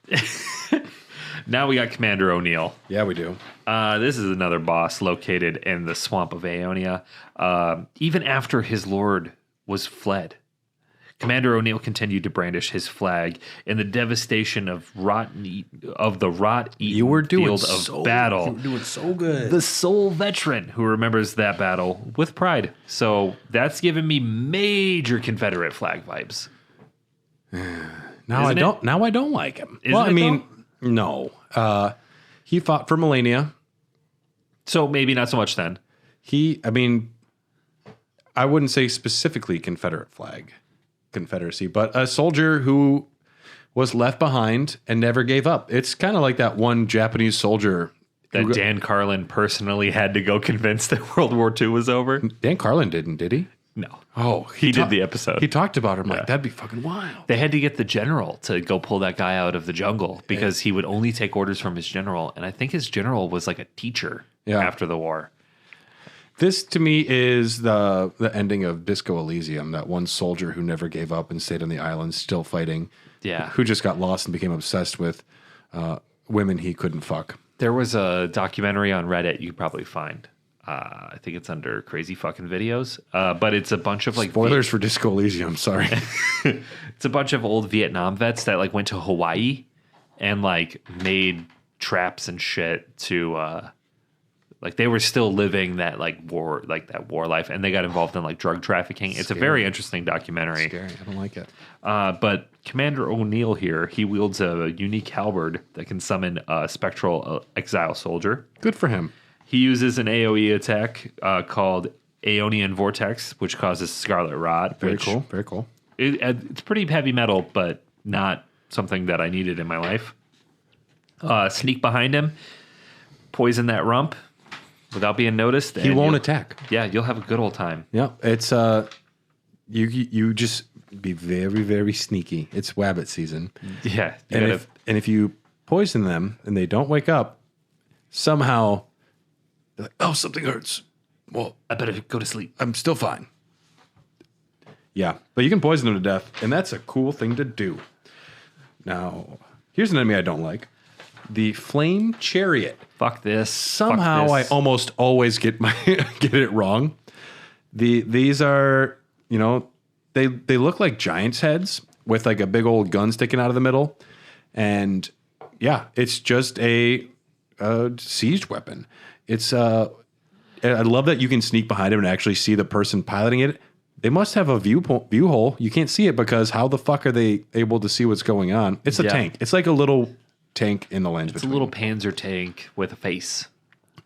Now we got Commander O'Neill. Yeah, we do. This is another boss located in the swamp of Aeonia. Even after his lord was fled, Commander O'Neill continued to brandish his flag in the devastation of the rot-eaten field of battle. You were doing so good. The sole veteran who remembers that battle with pride. So that's given me major Confederate flag vibes. Now I don't like him. No. He fought for Melania. So maybe not so much then. I wouldn't say specifically Confederacy, but a soldier who was left behind and never gave up. It's kind of like that one Japanese soldier that Dan Carlin personally had to go convince that World War II was over. Dan Carlin didn't, did he? No. Oh, he did the episode. He talked about it. I'm like, that'd be fucking wild. They had to get the general to go pull that guy out of the jungle because he would only take orders from his general. And I think his general was like a teacher after the war. This, to me, is the ending of Disco Elysium, that one soldier who never gave up and stayed on the island still fighting. Yeah. Who just got lost and became obsessed with women he couldn't fuck. There was a documentary on Reddit you could probably find. I think it's under Crazy Fucking Videos. But it's a bunch of like... Spoilers for Disco Elysium, sorry. It's a bunch of old Vietnam vets that like went to Hawaii and like made traps and shit to... like they were still living that war life, and they got involved in like drug trafficking. It's a very interesting documentary. Scary. I don't like it. But Commander O'Neill here, he wields a unique halberd that can summon a spectral exile soldier. Good for him. He uses an AoE attack called Aeonian Vortex, which causes Scarlet Rot. Very cool. Very cool. It's pretty heavy metal, but not something that I needed in my life. Sneak behind him, poison that rump without being noticed. He won't attack. Yeah, you'll have a good old time. Yeah, it's you just be very, very sneaky. It's Wabbit season. Yeah, and if you poison them and they don't wake up, somehow they're like, oh, something hurts. Well, I better go to sleep. I'm still fine. Yeah, but you can poison them to death, and that's a cool thing to do. Now, here's an enemy I don't like. The Flame Chariot. Fuck this. Somehow I almost always get it wrong. These are, they look like giants' heads with like a big old gun sticking out of the middle. And yeah, it's just a siege weapon. It's I love that you can sneak behind him and actually see the person piloting it. They must have a view hole. You can't see it because how the fuck are they able to see what's going on? It's a tank. It's like a little tank in the lens. It's a little Panzer tank with a face.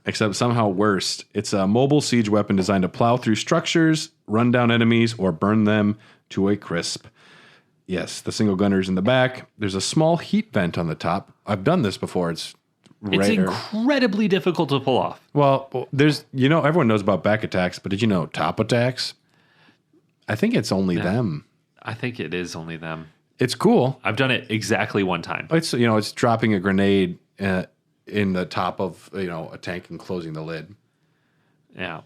except somehow worse. It's a mobile siege weapon designed to plow through structures, run down enemies, or burn them to a crisp. Yes, the single gunner is in the back. There's a small heat vent on the top. I've done this before. It's incredibly difficult to pull off. Well, there's, everyone knows about back attacks, but did you know top attacks? I think it's only them. I think it is only them. It's cool. I've done it exactly one time. It's dropping a grenade in the top of, a tank and closing the lid. Yeah.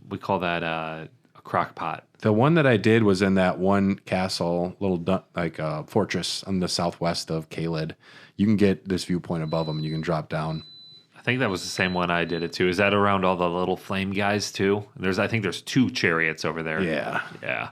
We call that a crock pot. The one that I did was in that one castle, little fortress on the southwest of Caelid. You can get this viewpoint above them and you can drop down. I think that was the same one I did it too. Is that around all the little flame guys too? I think there's 2 chariots over there. Yeah. Yeah.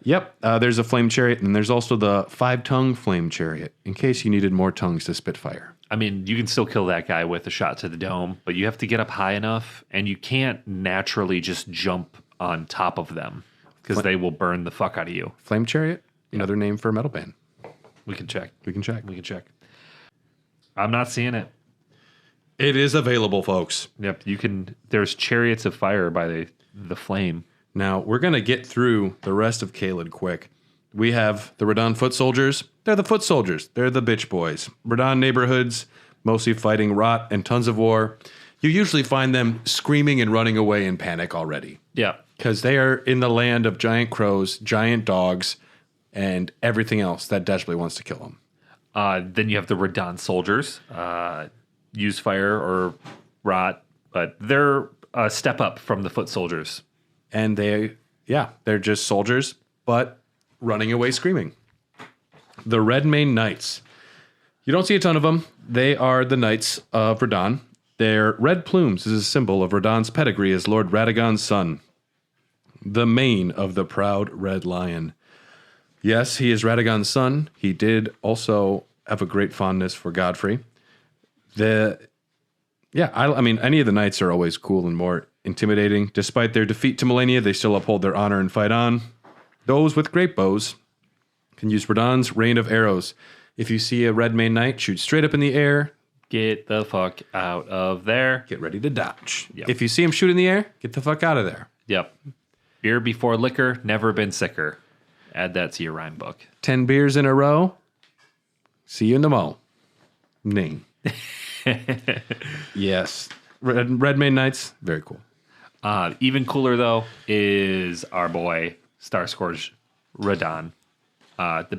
Yep. There's a flame chariot, and there's also the 5-tongue flame chariot in case you needed more tongues to spit fire. I mean, you can still kill that guy with a shot to the dome, but you have to get up high enough, and you can't naturally just jump on top of them because they will burn the fuck out of you. Flame chariot, another name for a metal band. We can check. We can check. I'm not seeing it. It is available, folks. Yep, you can. There's chariots of fire by the flame. Now, we're going to get through the rest of Caelid quick. We have the Radahn foot soldiers. They're the foot soldiers. They're the bitch boys. Radahn neighborhoods, mostly fighting rot and tons of war. You usually find them screaming and running away in panic already. Yeah. Because they are in the land of giant crows, giant dogs, and everything else that desperately wants to kill them. Then you have the Radahn soldiers. Use fire or rot, but they're a step up from the foot soldiers. And they're just soldiers, but running away screaming. The Redmane Knights. You don't see a ton of them. They are the Knights of Radahn. Their red plumes is a symbol of Radahn's pedigree as Lord Radagon's son. The mane of the proud Red Lion. Yes, he is Radagon's son. He did also have a great fondness for Godfrey. I mean, any of the knights are always cool and more intimidating. Despite their defeat to Melania, they still uphold their honor and fight on. Those with great bows can use Radahn's rain of arrows. If you see a Redmane knight, shoot straight up in the air. Get the fuck out of there. Get ready to dodge. Yep. If you see him shoot in the air, get the fuck out of there. Yep. Beer before liquor, never been sicker. Add that to your rhyme book. 10 beers in a row. See you in the mall. Ning. Yes. Redmane Knights, very cool. Even cooler, though, is our boy, Starscourge Radahn. The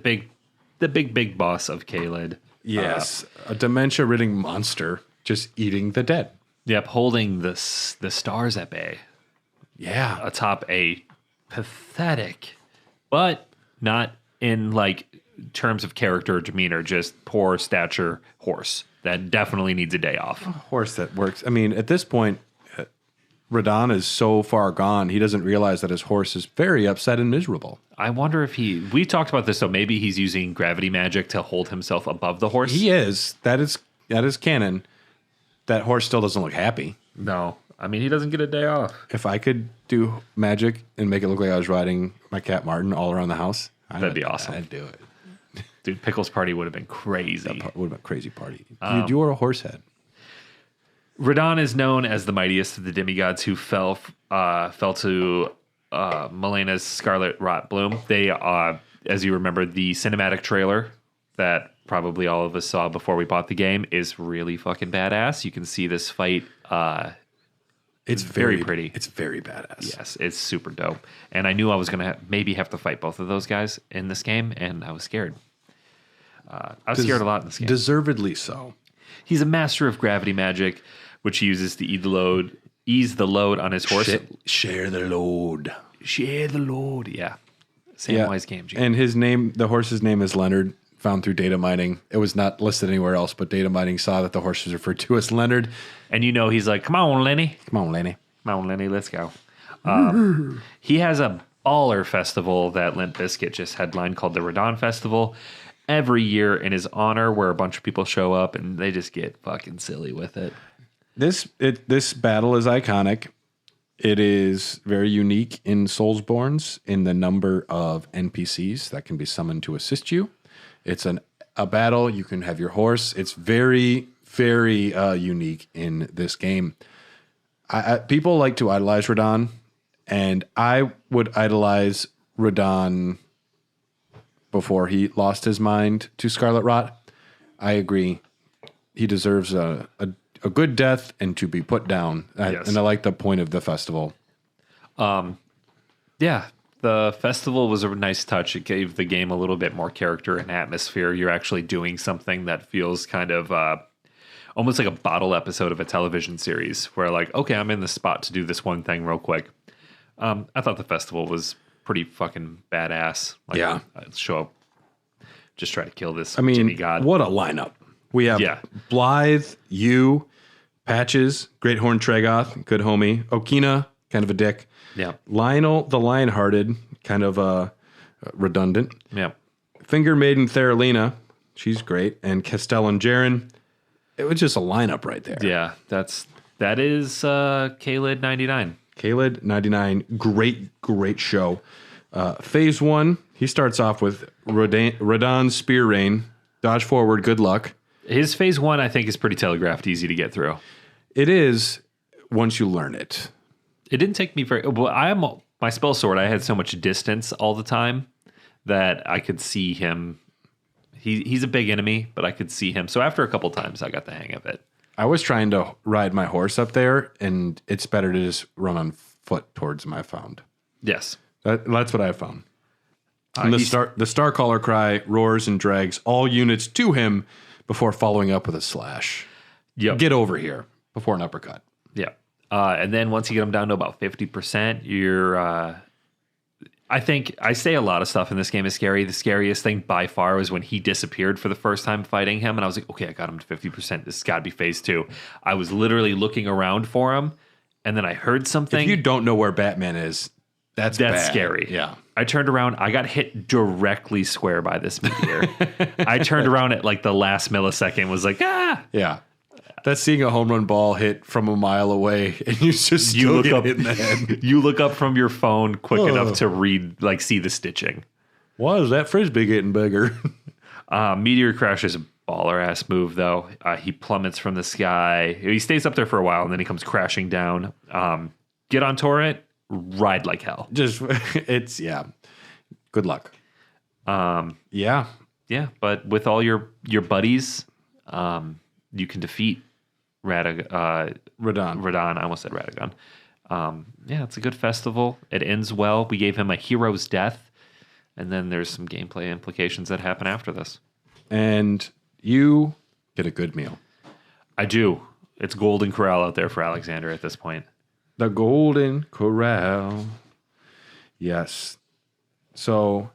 big boss of Caelid. Yes. A dementia-ridden monster just eating the dead. Yep, holding the stars at bay. Yeah. Atop a pathetic, but not in terms of character or demeanor, just poor stature horse that definitely needs a day off. A horse that works. I mean, at this point, Radahn is so far gone, he doesn't realize that his horse is very upset and miserable. I wonder if we talked about this, so maybe he's using gravity magic to hold himself above the horse. He is. That is canon. That horse still doesn't look happy. No. I mean, he doesn't get a day off. If I could do magic and make it look like I was riding my cat Martin all around the house, that'd be awesome. I'd do it. Dude, Pickles' party would have been crazy. That would have been a crazy party. You were a horse head. Radahn is known as the mightiest of the demigods who fell to Melena's Scarlet Rot Bloom. They, as you remember, the cinematic trailer that probably all of us saw before we bought the game is really fucking badass. You can see this fight. It's very pretty. It's very badass. Yes, it's super dope. And I knew I was going to maybe have to fight both of those guys in this game, and I was scared. I was scared a lot in this game. Deservedly so. He's a master of gravity magic, which he uses to ease the load on his horse. Share the load. Share the load. Yeah. Samwise Gamgee. And his name, the horse's name is Leonard, found through data mining. It was not listed anywhere else, but data mining saw that the horse was referred to as Leonard. And he's like, come on, Lenny. Come on, Lenny. Come on, Lenny, let's go. He has a baller festival that Limp Bizkit just headlined called the Radahn Festival every year in his honor, where a bunch of people show up and they just get fucking silly with it. This battle is iconic. It is very unique in Soulsborne's in the number of NPCs that can be summoned to assist you. It's a battle. You can have your horse. It's very, very unique in this game. People like to idolize Radon, and I would idolize Radon before he lost his mind to Scarlet Rot. I agree. He deserves a good death and to be put down. Yes. And I like the point of the festival. Yeah, the festival was a nice touch. It gave the game a little bit more character and atmosphere. You're actually doing something that feels kind of almost like a bottle episode of a television series where like, okay, I'm in the spot to do this one thing real quick. I thought the festival was pretty fucking badass. Like, Yeah. I'd show up, just try to kill this Jimmy God. What a lineup. We have Blythe, you, Patches, Great Horn Tragoth, good homie, Okina, kind of a dick. Yeah. Lionel, the Lionhearted, kind of redundant. Yeah. Finger Maiden Theralina, she's great, and Castell and Jaren. It was just a lineup right there. Yeah, that is Caelid 99. Caelid 99, great show. Phase 1, he starts off with Radon Spear Rain, dodge forward, good luck. His phase 1, I think, is pretty telegraphed, easy to get through. It is once you learn it. It didn't take me very well. My spell sword. I had so much distance all the time that I could see him. He's a big enemy, but I could see him. So after a couple times, I got the hang of it. I was trying to ride my horse up there, and it's better to just run on foot towards him. I found. Yes, that's what I found. And the Starcaller cry roars and drags all units to him before following up with a slash. Yep. Get over here before an uppercut. Yeah. And then once you get them down to about 50%, you're, I think I say a lot of stuff in this game is scary. The scariest thing by far was when he disappeared for the first time fighting him. And I was like, okay, I got him to 50%. This has got to be phase 2. I was literally looking around for him. And then I heard something. If you don't know where Batman is, that's bad. Scary. Yeah. I turned around. I got hit directly square by this meteor. I turned around at like the last millisecond, was like, ah. Yeah. That's seeing a home run ball hit from a mile away, and you just look get up hit in the head. You look up from your phone quick enough to read, like, see the stitching. Why is that frisbee getting bigger? Meteor crash is a baller ass move, though. He plummets from the sky. He stays up there for a while, and then he comes crashing down. Get on torrent, ride like hell. Yeah. Good luck. Yeah. Yeah, but with all your buddies, you can defeat Radon. I almost said Radagon. Yeah, it's a good festival. It ends well. We gave him a hero's death, and then there's some gameplay implications that happen after this. And you get a good meal. I do. It's Golden Corral out there for Alexander at this point. The Golden Corral. Yes. So,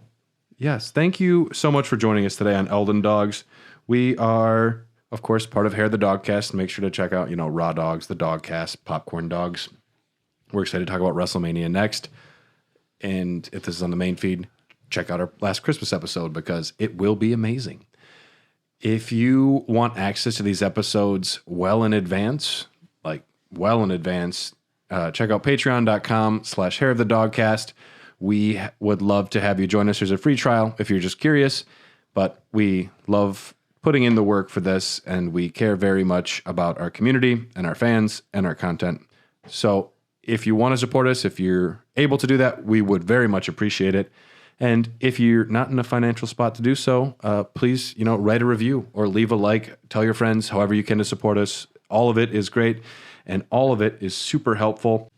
yes, thank you so much for joining us today on Elden Dogs. We are, of course, part of Hair the Dogcast. Make sure to check out, Raw Dogs, the Dogcast, Popcorn Dogs. We're excited to talk about WrestleMania next. And if this is on the main feed, check out our last Christmas episode because it will be amazing. If you want access to these episodes well in advance, check out patreon.com/Hair of the Dogcast. We would love to have you join us. There's a free trial if you're just curious, but we love putting in the work for this, and we care very much about our community and our fans and our content. So if you want to support us, if you're able to do that, we would very much appreciate it. And if you're not in a financial spot to do so, please, write a review or leave a like, tell your friends, however you can to support us. All of it is great, and all of it is super helpful.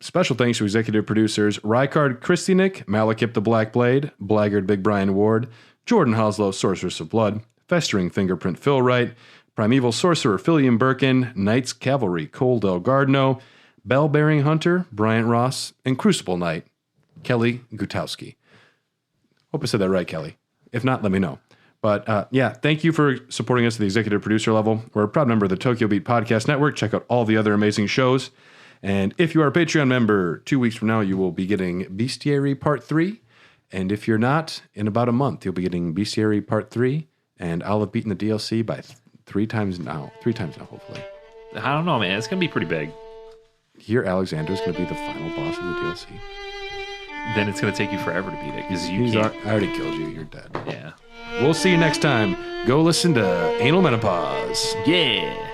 Special thanks to executive producers Rykard Kristinik, Malekith the Black Blade, Blaggard Big Brian Ward, Jordan Hoslow, Sorceress of Blood, Festering Fingerprint Phil Wright, Primeval Sorcerer Philium Birkin, Knights Cavalry Cole Del Gardno, Bell Bearing Hunter Bryant Ross, and Crucible Knight Kelly Gutowski. Hope I said that right, Kelly. If not, let me know. But thank you for supporting us at the executive producer level. We're a proud member of the Tokyo Beat Podcast Network. Check out all the other amazing shows. And if you are a Patreon member, 2 weeks from now, you will be getting Bestiary Part 3. And if you're not, in about a month, you'll be getting Bestiary Part 3. And I'll have beaten the DLC by 3 times now. 3 times now, hopefully. I don't know, man. It's going to be pretty big. Here, Alexander's going to be the final boss of the DLC. Then it's going to take you forever to beat it because you can't. I already killed you. You're dead. Yeah. We'll see you next time. Go listen to Anal Menopause. Yeah.